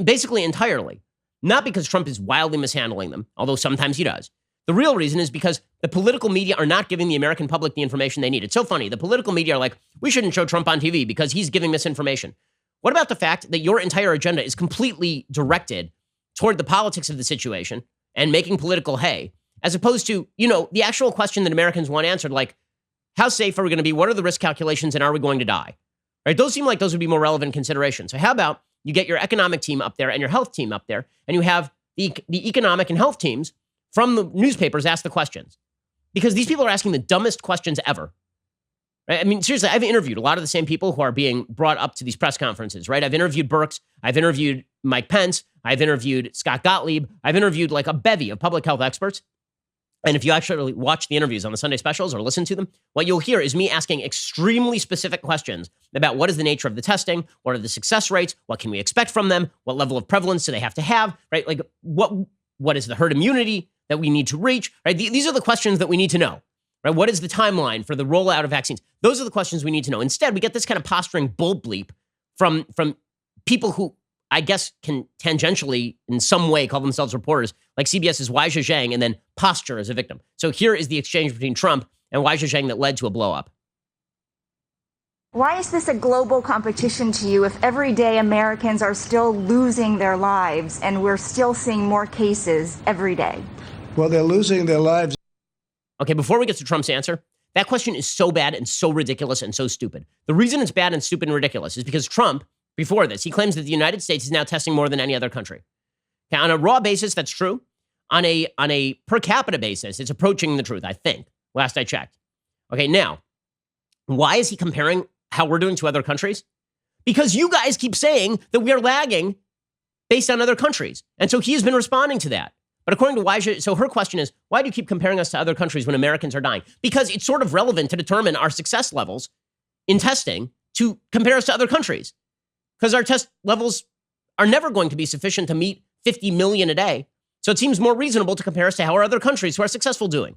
basically entirely. Not because Trump is wildly mishandling them, although sometimes he does. The real reason is because the political media are not giving the American public the information they need. It's so funny. The political media are like, we shouldn't show Trump on TV because he's giving misinformation. What about the fact that your entire agenda is completely directed toward the politics of the situation and making political hay, as opposed to, the actual question that Americans want answered, like, how safe are we going to be? What are the risk calculations? And are we going to die? Right? Those seem like those would be more relevant considerations. So how about you get your economic team up there and your health team up there, and you have the economic and health teams from the newspapers ask the questions? Because these people are asking the dumbest questions ever. Right? I mean, seriously, I've interviewed a lot of the same people who are being brought up to these press conferences, right? I've interviewed Birx. I've interviewed Mike Pence. I've interviewed Scott Gottlieb. I've interviewed like a bevy of public health experts. And if you actually watch the interviews on the Sunday specials or listen to them, what you'll hear is me asking extremely specific questions about what is the nature of the testing, what are the success rates, what can we expect from them, what level of prevalence do they have to have, right? Like what is the herd immunity that we need to reach, right? These are the questions that we need to know, right? What is the timeline for the rollout of vaccines? Those are the questions we need to know. Instead, we get this kind of posturing bull bleep from people who I guess can tangentially in some way call themselves reporters, like CBS's Wai Zhejiang, and then posture as a victim. So here is the exchange between Trump and Wai Zhejiang that led to a blow-up. Why is this a global competition to you if every day Americans are still losing their lives and we're still seeing more cases every day? Well, they're losing their lives. Okay, before we get to Trump's answer, that question is so bad and so ridiculous and so stupid. The reason it's bad and stupid and ridiculous is because Trump, before this, he claims that the United States is now testing more than any other country. Okay, on a raw basis, that's true. On a per capita basis, it's approaching the truth, I think, last I checked. Okay, now, why is he comparing how we're doing to other countries? Because you guys keep saying that we are lagging based on other countries. And so he has been responding to that. But according to Wai, so her question is, why do you keep comparing us to other countries when Americans are dying? Because it's sort of relevant to determine our success levels in testing to compare us to other countries. Because our test levels are never going to be sufficient to meet 50 million a day. So it seems more reasonable to compare us to how are other countries who are successful doing.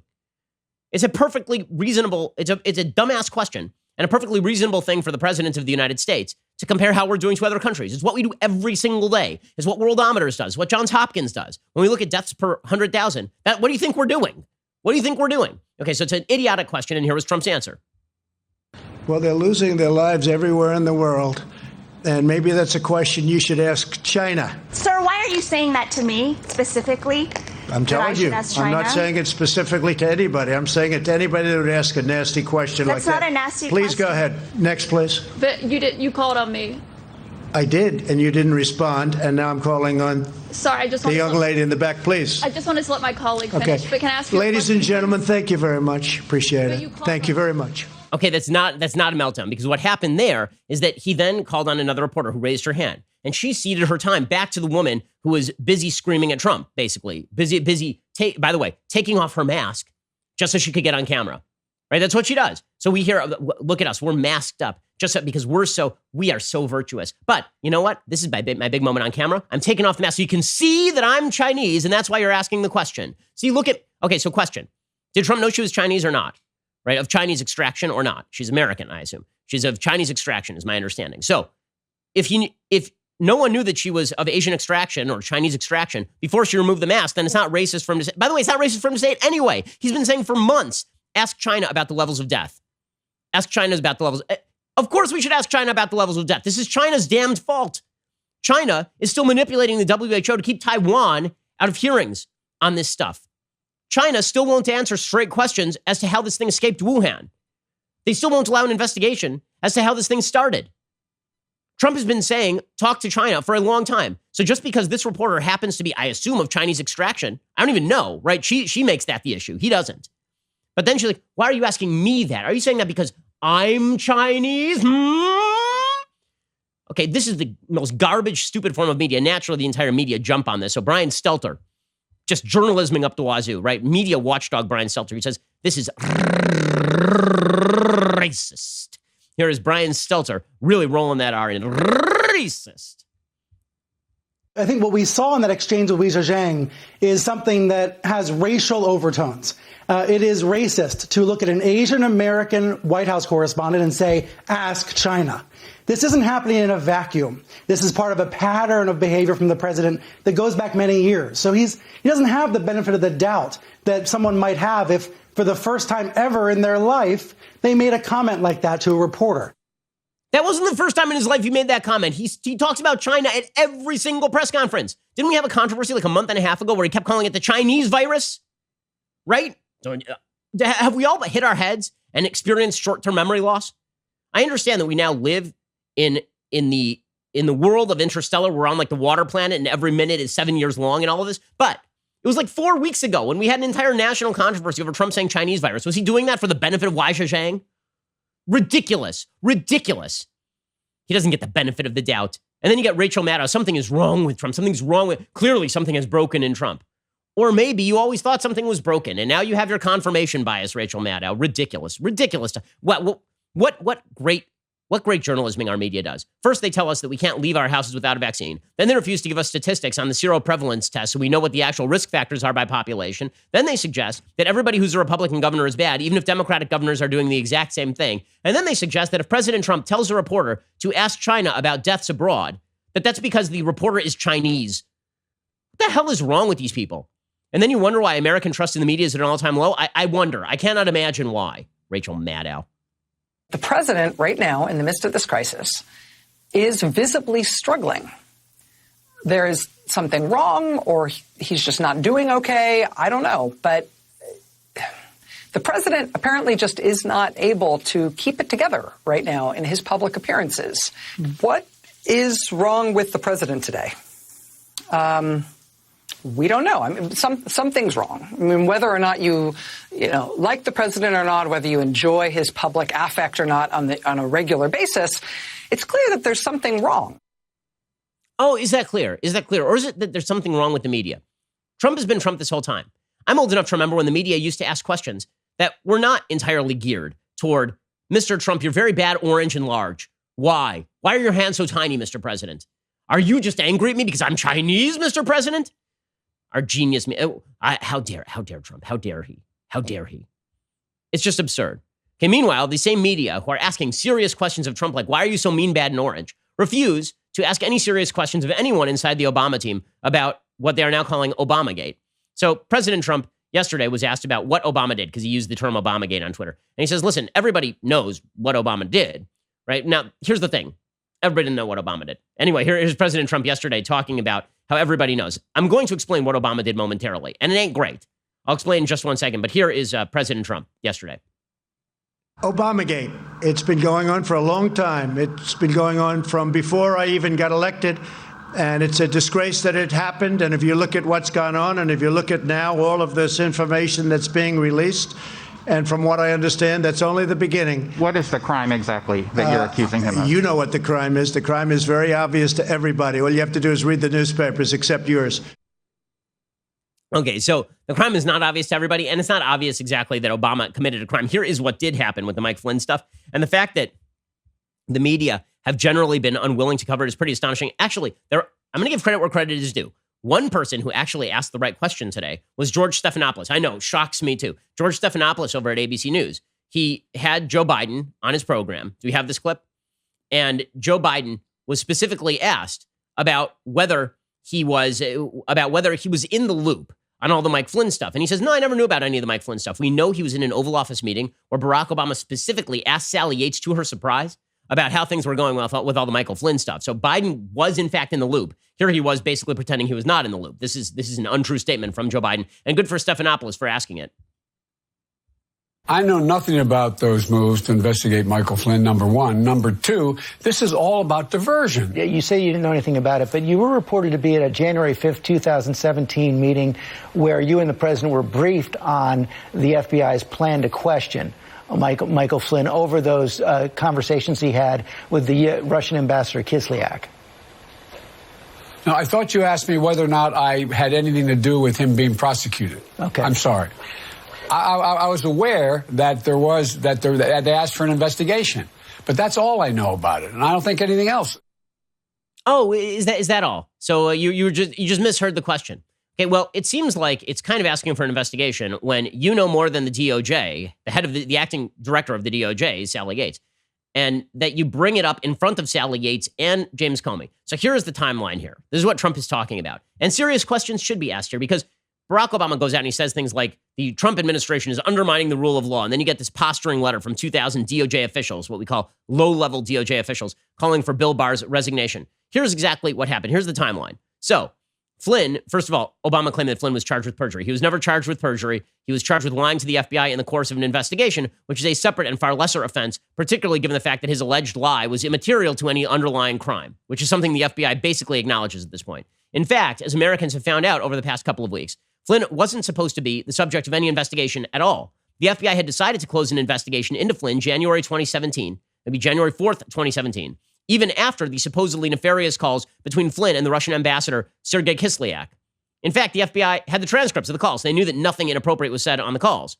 It's a perfectly reasonable, it's a dumbass question and a perfectly reasonable thing for the president of the United States to compare how we're doing to other countries. It's what we do every single day. It's what Worldometers does, what Johns Hopkins does. When we look at deaths per 100,000, what do you think we're doing? What do you think we're doing? Okay, so it's an idiotic question, and here was Trump's answer. Well, they're losing their lives everywhere in the world. And maybe that's a question you should ask China. Sir, why are you saying that to me specifically? I'm telling you, I'm not saying it specifically to anybody. I'm saying it to anybody that would ask a nasty question like that. That's not a nasty question. Please go ahead. Next, please. But you called on me. I did, and you didn't respond, and now I'm calling on the young lady in the back, please. I just wanted to let my colleague finish, but can I ask you Ladies and gentlemen, thank you very much. Appreciate it. Thank you very much. Okay, that's not a meltdown, because what happened there is that he then called on another reporter who raised her hand. And she ceded her time back to the woman who was busy screaming at Trump, basically. By the way, taking off her mask just so she could get on camera, right? That's what she does. So we hear, look at us, we're masked up just because we are so virtuous. But you know what? This is my big moment on camera. I'm taking off the mask so you can see that I'm Chinese, and that's why you're asking the question. So you look at, okay, so question. Did Trump know she was Chinese or not? Right? Of Chinese extraction or not? She's American, I assume. She's of Chinese extraction is my understanding. So if no one knew that she was of Asian extraction or Chinese extraction before she removed the mask, then it's not racist for him to say. By the way, it's not racist for him to say it anyway. He's been saying for months, ask China about the levels of death. Ask China about the levels. Of course we should ask China about the levels of death. This is China's damned fault. China is still manipulating the WHO to keep Taiwan out of hearings on this stuff. China still won't answer straight questions as to how this thing escaped Wuhan. They still won't allow an investigation as to how this thing started. Trump has been saying, talk to China for a long time. So just because this reporter happens to be, I assume, of Chinese extraction, I don't even know, right? She makes that the issue. He doesn't. But then she's like, why are you asking me that? Are you saying that because I'm Chinese? Okay, this is the most garbage, stupid form of media. Naturally, the entire media jump on this. So Brian Stelter, just journalisming up the wazoo, right? Media watchdog Brian Stelter. He says, this is racist. Here is Brian Stelter really rolling that R in. Racist. I think what we saw in that exchange with Li Zhejiang is something that has racial overtones. It is racist to look at an Asian American White House correspondent and say, ask China. This isn't happening in a vacuum. This is part of a pattern of behavior from the president that goes back many years. So he doesn't have the benefit of the doubt that someone might have if, for the first time ever in their life, they made a comment like that to a reporter. That wasn't the first time in his life he made that comment. He talks about China at every single press conference. Didn't we have a controversy like a month and a half ago where he kept calling it the Chinese virus? Right? So, have we all hit our heads and experienced short-term memory loss? I understand that we now live in the world of Interstellar. We're on like the water planet and every minute is 7 years long and all of this. But it was like 4 weeks ago when we had an entire national controversy over Trump saying Chinese virus. Was he doing that for the benefit of Li Zhejiang? Ridiculous. Ridiculous. He doesn't get the benefit of the doubt. And then you get Rachel Maddow. Something is wrong with Trump. Something's wrong with, clearly something has broken in Trump. Or maybe you always thought something was broken and now you have your confirmation bias, Rachel Maddow. Ridiculous. Ridiculous. What great journalism our media does. First, they tell us that we can't leave our houses without a vaccine. Then they refuse to give us statistics on the seroprevalence test so we know what the actual risk factors are by population. Then they suggest that everybody who's a Republican governor is bad, even if Democratic governors are doing the exact same thing. And then they suggest that if President Trump tells a reporter to ask China about deaths abroad, that's because the reporter is Chinese. What the hell is wrong with these people? And then you wonder why American trust in the media is at an all-time low. I wonder. I cannot imagine why. Rachel Maddow. The president right now, in the midst of this crisis, is visibly struggling. There is something wrong, or he's just not doing okay. I don't know. But the president apparently just is not able to keep it together right now in his public appearances. What is wrong with the president today? We don't know. I mean, something's wrong. I mean, whether or not you like the president or not, whether you enjoy his public affect or not on a regular basis, it's clear that there's something wrong. Oh, is that clear? Is that clear? Or is it that there's something wrong with the media? Trump has been Trump this whole time. I'm old enough to remember when the media used to ask questions that were not entirely geared toward, Mr. Trump, you're very bad, orange, and large. Why? Why are your hands so tiny, Mr. President? Are you just angry at me because I'm Chinese, Mr. President? Our genius, how dare Trump? How dare he? How dare he? It's just absurd. Okay, meanwhile, the same media who are asking serious questions of Trump, like, why are you so mean, bad, and orange, refuse to ask any serious questions of anyone inside the Obama team about what they are now calling Obamagate. So President Trump yesterday was asked about what Obama did, because he used the term Obamagate on Twitter. And he says, listen, everybody knows what Obama did, right? Now, here's the thing. Everybody didn't know what Obama did. Anyway, here's President Trump yesterday talking about how everybody knows. I'm going to explain what Obama did momentarily, and it ain't great. I'll explain in just 1 second, but here is President Trump yesterday. Obamagate. It's been going on for a long time. It's been going on from before I even got elected, and it's a disgrace that it happened. And if you look at what's gone on, and if you look at now all of this information that's being released, And from what I understand, that's only the beginning. What is the crime exactly that you're accusing him of? You know what the crime is. The crime is very obvious to everybody. All you have to do is read the newspapers, except yours. Okay, so the crime is not obvious to everybody, and it's not obvious exactly that Obama committed a crime. Here is what did happen with the Mike Flynn stuff. And the fact that the media have generally been unwilling to cover it is pretty astonishing. Actually, I'm going to give credit where credit is due. One person who actually asked the right question today was George Stephanopoulos. I know, shocks me too. George Stephanopoulos over at ABC News. He had Joe Biden on his program. Do we have this clip? And Joe Biden was specifically asked about whether he was in the loop on all the Mike Flynn stuff. And he says, no, I never knew about any of the Mike Flynn stuff. We know he was in an Oval Office meeting where Barack Obama specifically asked Sally Yates, to her surprise, about how things were going with all the Michael Flynn stuff. So Biden was, in fact, in the loop. Here he was basically pretending he was not in the loop. This is an untrue statement from Joe Biden, and good for Stephanopoulos for asking it. I know nothing about those moves to investigate Michael Flynn, number one. Number two, this is all about diversion. Yeah, you say you didn't know anything about it, but you were reported to be at a January 5th, 2017 meeting where you and the president were briefed on the FBI's plan to question Michael Flynn over those conversations he had with the Russian ambassador Kislyak. Now, I thought you asked me whether or not I had anything to do with him being prosecuted. Okay. I'm sorry. I was aware that they asked for an investigation, but that's all I know about it, and I don't think anything else. Oh, is that all? So you just misheard the question. Okay, well, it seems like it's kind of asking for an investigation when you know more than the DOJ, the head of the acting director of the DOJ, Sally Yates, and that you bring it up in front of Sally Yates and James Comey. So here is the timeline here. This is what Trump is talking about. And serious questions should be asked here because Barack Obama goes out and he says things like the Trump administration is undermining the rule of law. And then you get this posturing letter from 2,000 DOJ officials, what we call low-level DOJ officials, calling for Bill Barr's resignation. Here's exactly what happened. Here's the timeline. So Flynn, first of all, Obama claimed that Flynn was charged with perjury. He was never charged with perjury. He was charged with lying to the FBI in the course of an investigation, which is a separate and far lesser offense, particularly given the fact that his alleged lie was immaterial to any underlying crime, which is something the FBI basically acknowledges at this point. In fact, as Americans have found out over the past couple of weeks, Flynn wasn't supposed to be the subject of any investigation at all. The FBI had decided to close an investigation into Flynn January 2017, maybe January 4th, 2017, even after the supposedly nefarious calls between Flynn and the Russian ambassador, Sergei Kislyak. In fact, the FBI had the transcripts of the calls. They knew that nothing inappropriate was said on the calls.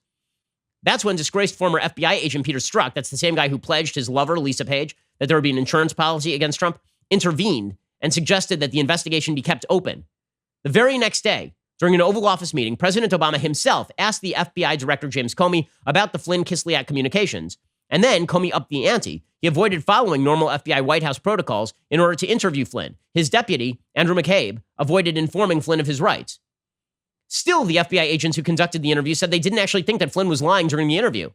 That's when disgraced former FBI agent Peter Strzok, that's the same guy who pledged his lover, Lisa Page, that there would be an insurance policy against Trump, intervened and suggested that the investigation be kept open. The very next day, during an Oval Office meeting, President Obama himself asked the FBI Director James Comey about the Flynn-Kislyak communications, and then Comey upped the ante. He avoided following normal FBI White House protocols in order to interview Flynn. His deputy, Andrew McCabe, avoided informing Flynn of his rights. Still, the FBI agents who conducted the interview said they didn't actually think that Flynn was lying during the interview.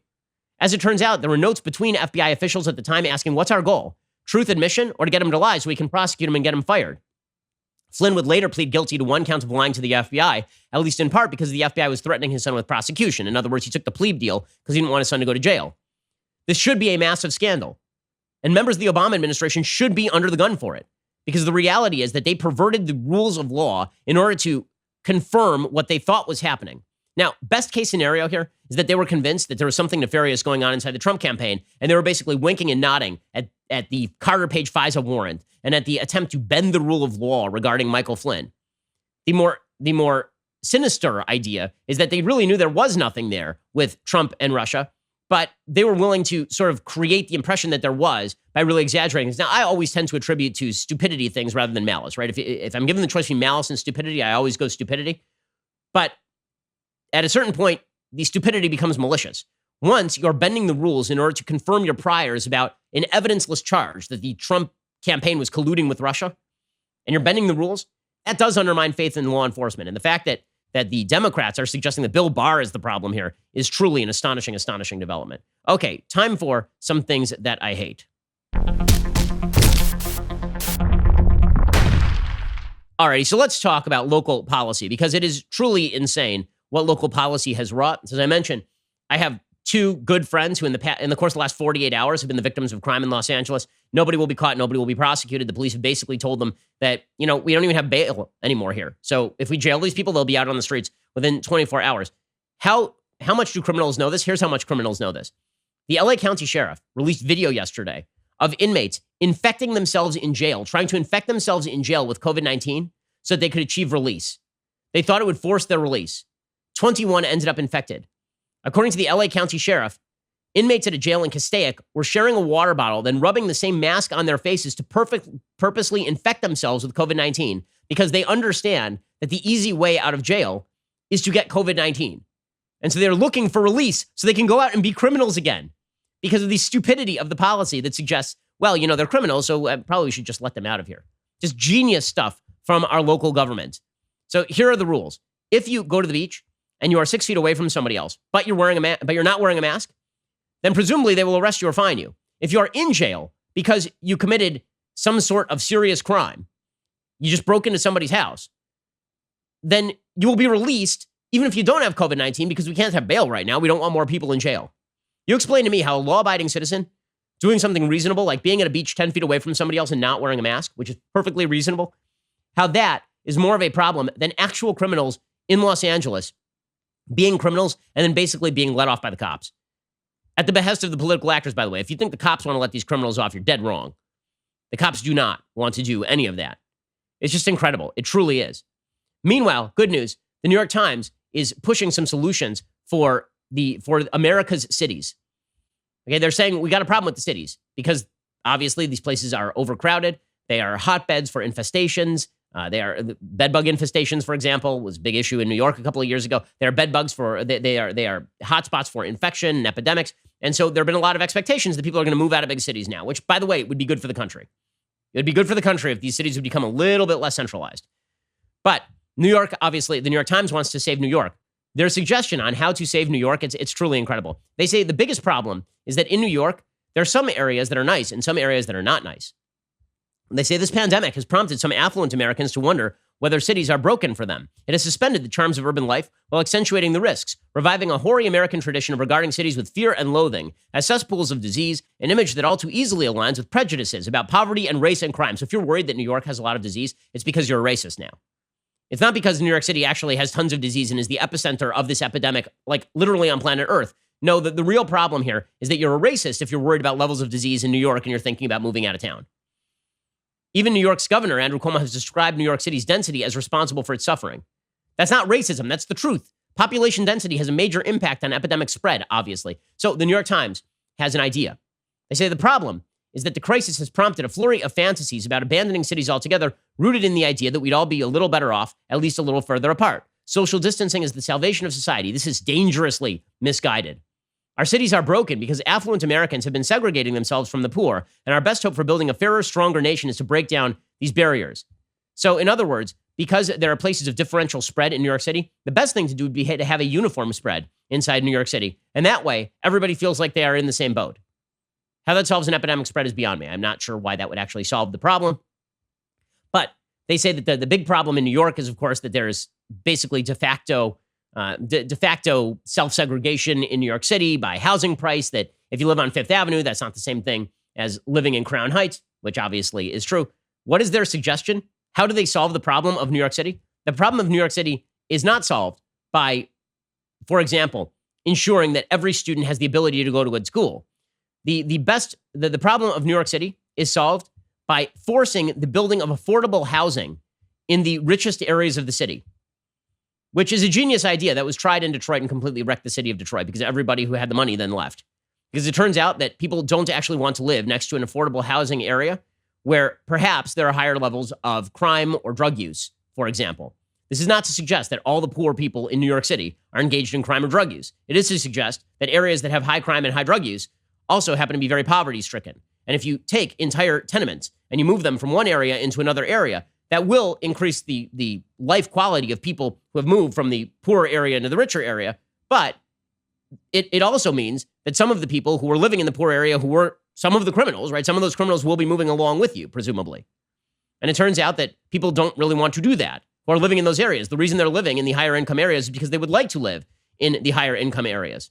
As it turns out, there were notes between FBI officials at the time asking, what's our goal? Truth admission or to get him to lie so we can prosecute him and get him fired? Flynn would later plead guilty to one count of lying to the FBI, at least in part because the FBI was threatening his son with prosecution. In other words, he took the plea deal because he didn't want his son to go to jail. This should be a massive scandal. And members of the Obama administration should be under the gun for it. Because the reality is that they perverted the rules of law in order to confirm what they thought was happening. Now, best case scenario here is that they were convinced that there was something nefarious going on inside the Trump campaign, and they were basically winking and nodding at the Carter Page FISA warrant and at the attempt to bend the rule of law regarding Michael Flynn. The more sinister idea is that they really knew there was nothing there with Trump and Russia, but they were willing to sort of create the impression that there was by really exaggerating things. Now, I always tend to attribute to stupidity things rather than malice, right? If I'm given the choice between malice and stupidity, I always go stupidity. But at a certain point, the stupidity becomes malicious. Once you're bending the rules in order to confirm your priors about an evidenceless charge that the Trump campaign was colluding with Russia, and you're bending the rules, that does undermine faith in law enforcement. And the fact that the Democrats are suggesting that Bill Barr is the problem here is truly an astonishing, astonishing development. Okay, time for some things that I hate. Alrighty, so let's talk about local policy because it is truly insane what local policy has wrought. As I mentioned, I have two good friends who in the course of the last 48 hours have been the victims of crime in Los Angeles. Nobody will be caught. Nobody will be prosecuted. The police have basically told them that, we don't even have bail anymore here. So if we jail these people, they'll be out on the streets within 24 hours. How how much do criminals know this? Here's how much criminals know this. The LA County Sheriff released video yesterday of inmates infecting themselves in jail, trying to infect themselves in jail with COVID-19 so that they could achieve release. They thought it would force their release. 21 ended up infected. According to the LA County Sheriff, inmates at a jail in Castaic were sharing a water bottle, then rubbing the same mask on their faces to purposely infect themselves with COVID-19 because they understand that the easy way out of jail is to get COVID-19. And so they're looking for release so they can go out and be criminals again because of the stupidity of the policy that suggests, well, they're criminals, so probably we should just let them out of here. Just genius stuff from our local government. So here are the rules. If you go to the beach and you are 6 feet away from somebody else, but you're not wearing a mask, then presumably they will arrest you or fine you. If you are in jail because you committed some sort of serious crime, you just broke into somebody's house, then you will be released even if you don't have COVID-19 because we can't have bail right now. We don't want more people in jail. You explain to me how a law-abiding citizen doing something reasonable, like being at a beach 10 feet away from somebody else and not wearing a mask, which is perfectly reasonable, how that is more of a problem than actual criminals in Los Angeles being criminals and then basically being let off by the cops. At the behest of the political actors, by the way. If you think the cops want to let these criminals off, you're dead wrong. The cops do not want to do any of that. It's just incredible. It truly is. Meanwhile, good news, the New York Times is pushing some solutions for America's cities. Okay, they're saying we got a problem with the cities because obviously these places are overcrowded. They are hotbeds for infestations. They are bedbug infestations, for example, was a big issue in New York a couple of years ago. They are bedbugs they are hotspots for infection and epidemics. And so there have been a lot of expectations that people are going to move out of big cities now, which, by the way, would be good for the country. It would be good for the country if these cities would become a little bit less centralized. But New York, obviously, the New York Times wants to save New York. Their suggestion on how to save New York, it's truly incredible. They say the biggest problem is that in New York, there are some areas that are nice and some areas that are not nice. They say this pandemic has prompted some affluent Americans to wonder whether cities are broken for them. It has suspended the charms of urban life while accentuating the risks, reviving a hoary American tradition of regarding cities with fear and loathing as cesspools of disease, an image that all too easily aligns with prejudices about poverty and race and crime. So if you're worried that New York has a lot of disease, it's because you're a racist now. It's not because New York City actually has tons of disease and is the epicenter of this epidemic, like literally on planet Earth. No, the real problem here is that you're a racist if you're worried about levels of disease in New York and you're thinking about moving out of town. Even New York's governor, Andrew Cuomo, has described New York City's density as responsible for its suffering. That's not racism. That's the truth. Population density has a major impact on epidemic spread, obviously. So the New York Times has an idea. They say the problem is that the crisis has prompted a flurry of fantasies about abandoning cities altogether, rooted in the idea that we'd all be a little better off, at least a little further apart. Social distancing is the salvation of society. This is dangerously misguided. Our cities are broken because affluent Americans have been segregating themselves from the poor, and our best hope for building a fairer, stronger nation is to break down these barriers. So, in other words, because there are places of differential spread in New York City, the best thing to do would be to have a uniform spread inside New York City. And that way, everybody feels like they are in the same boat. How that solves an epidemic spread is beyond me. I'm not sure why that would actually solve the problem. But they say that the big problem in New York is, of course, that there is basically de facto self-segregation in New York City by housing price, that if you live on Fifth Avenue, that's not the same thing as living in Crown Heights, which obviously is true. What is their suggestion? How do they solve the problem of New York City? The problem of New York City is not solved by, for example, ensuring that every student has the ability to go to good school. The problem of New York City is solved by forcing the building of affordable housing in the richest areas of the city, which is a genius idea that was tried in Detroit and completely wrecked the city of Detroit because everybody who had the money then left. Because it turns out that people don't actually want to live next to an affordable housing area where perhaps there are higher levels of crime or drug use, for example. This is not to suggest that all the poor people in New York City are engaged in crime or drug use. It is to suggest that areas that have high crime and high drug use also happen to be very poverty-stricken. And if you take entire tenements and you move them from one area into another area, that will increase the life quality of people who have moved from the poorer area into the richer area. But it also means that some of the people who were living in the poor area, who were some of the criminals, right? Some of those criminals will be moving along with you, presumably. And it turns out that people don't really want to do that, who are living in those areas. The reason they're living in the higher income areas is because they would like to live in the higher income areas.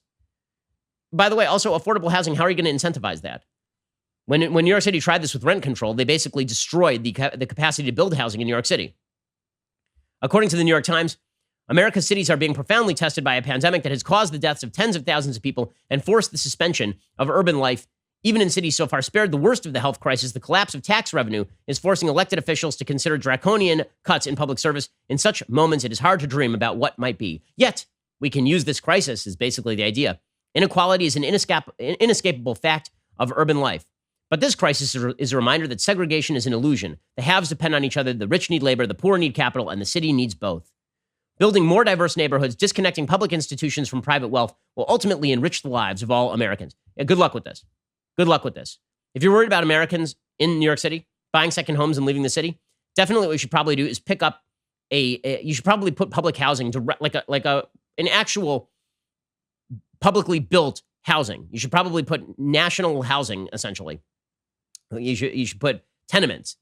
By the way, also affordable housing, how are you going to incentivize that? When New York City tried this with rent control, they basically destroyed the capacity to build housing in New York City. According to the New York Times, America's cities are being profoundly tested by a pandemic that has caused the deaths of tens of thousands of people and forced the suspension of urban life. Even in cities so far spared the worst of the health crisis, the collapse of tax revenue is forcing elected officials to consider draconian cuts in public service. In such moments, it is hard to dream about what might be. Yet, we can use this crisis, is basically the idea. Inequality is an inescapable fact of urban life. But this crisis is a reminder that segregation is an illusion. The haves depend on each other, the rich need labor, the poor need capital, and the city needs both. Building more diverse neighborhoods, disconnecting public institutions from private wealth will ultimately enrich the lives of all Americans. Good luck with this. Good luck with this. If you're worried about Americans in New York City buying second homes and leaving the city, definitely what you should probably do is pick up you should probably put public housing to an actual publicly built housing. You should probably put national housing, essentially. You should put tenements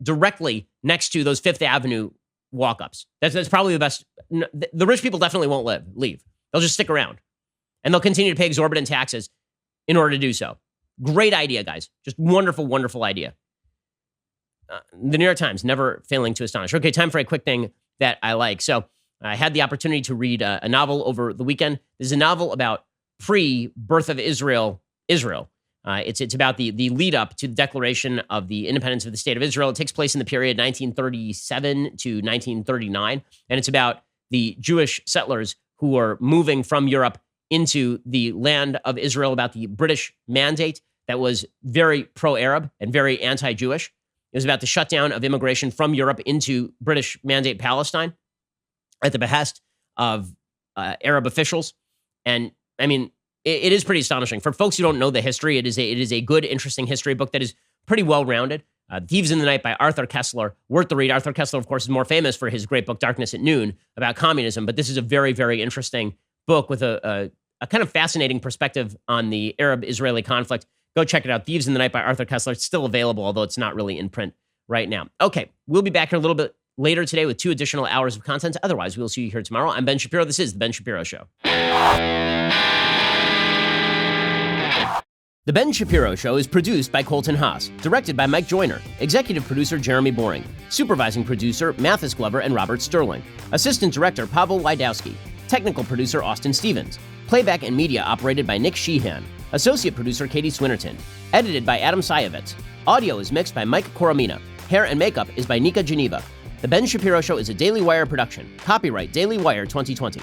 directly next to those Fifth Avenue walk-ups. That's probably the best. The rich people definitely won't leave. They'll just stick around. And they'll continue to pay exorbitant taxes in order to do so. Great idea, guys. Just wonderful, wonderful idea. The New York Times, never failing to astonish. Okay, time for a quick thing that I like. So I had the opportunity to read a novel over the weekend. This is a novel about pre-birth of Israel. It's about the lead up to the declaration of the independence of the state of Israel. It takes place in the period 1937 to 1939. And it's about the Jewish settlers who are moving from Europe into the land of Israel, about the British mandate that was very pro-Arab and very anti-Jewish. It was about the shutdown of immigration from Europe into British mandate Palestine at the behest of Arab officials. And I mean, it is pretty astonishing. For folks who don't know the history, it is a good, interesting history book that is pretty well-rounded. Thieves in the Night by Arthur Koestler, worth the read. Arthur Koestler, of course, is more famous for his great book, Darkness at Noon, about communism. But this is a very, very interesting book with a kind of fascinating perspective on the Arab-Israeli conflict. Go check it out. Thieves in the Night by Arthur Koestler. It's still available, although it's not really in print right now. Okay, we'll be back here a little bit later today with 2 additional hours of content. Otherwise, we'll see you here tomorrow. I'm Ben Shapiro. This is The Ben Shapiro Show. The Ben Shapiro Show is produced by Colton Haas, directed by Mike Joyner, executive producer Jeremy Boring, supervising producer Mathis Glover and Robert Sterling, assistant director Pavel Wydowski, technical producer Austin Stevens, playback and media operated by Nick Sheehan, associate producer Katie Swinnerton, edited by Adam Sayevitz. Audio is mixed by Mike Coromina. Hair and makeup is by Nika Geneva. The Ben Shapiro Show is a Daily Wire production. Copyright Daily Wire 2020.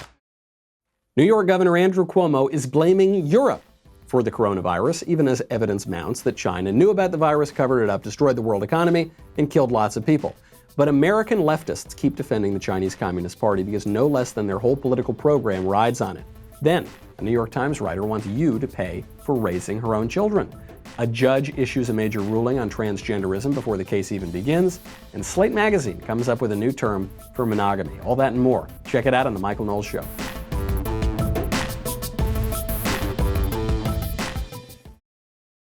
New York Governor Andrew Cuomo is blaming Europe for the coronavirus, even as evidence mounts that China knew about the virus, covered it up, destroyed the world economy, and killed lots of people. But American leftists keep defending the Chinese Communist Party because no less than their whole political program rides on it. Then, a New York Times writer wants you to pay for raising her own children. A judge issues a major ruling on transgenderism before the case even begins, and Slate Magazine comes up with a new term for monogamy. All that and more. Check it out on The Michael Knowles Show.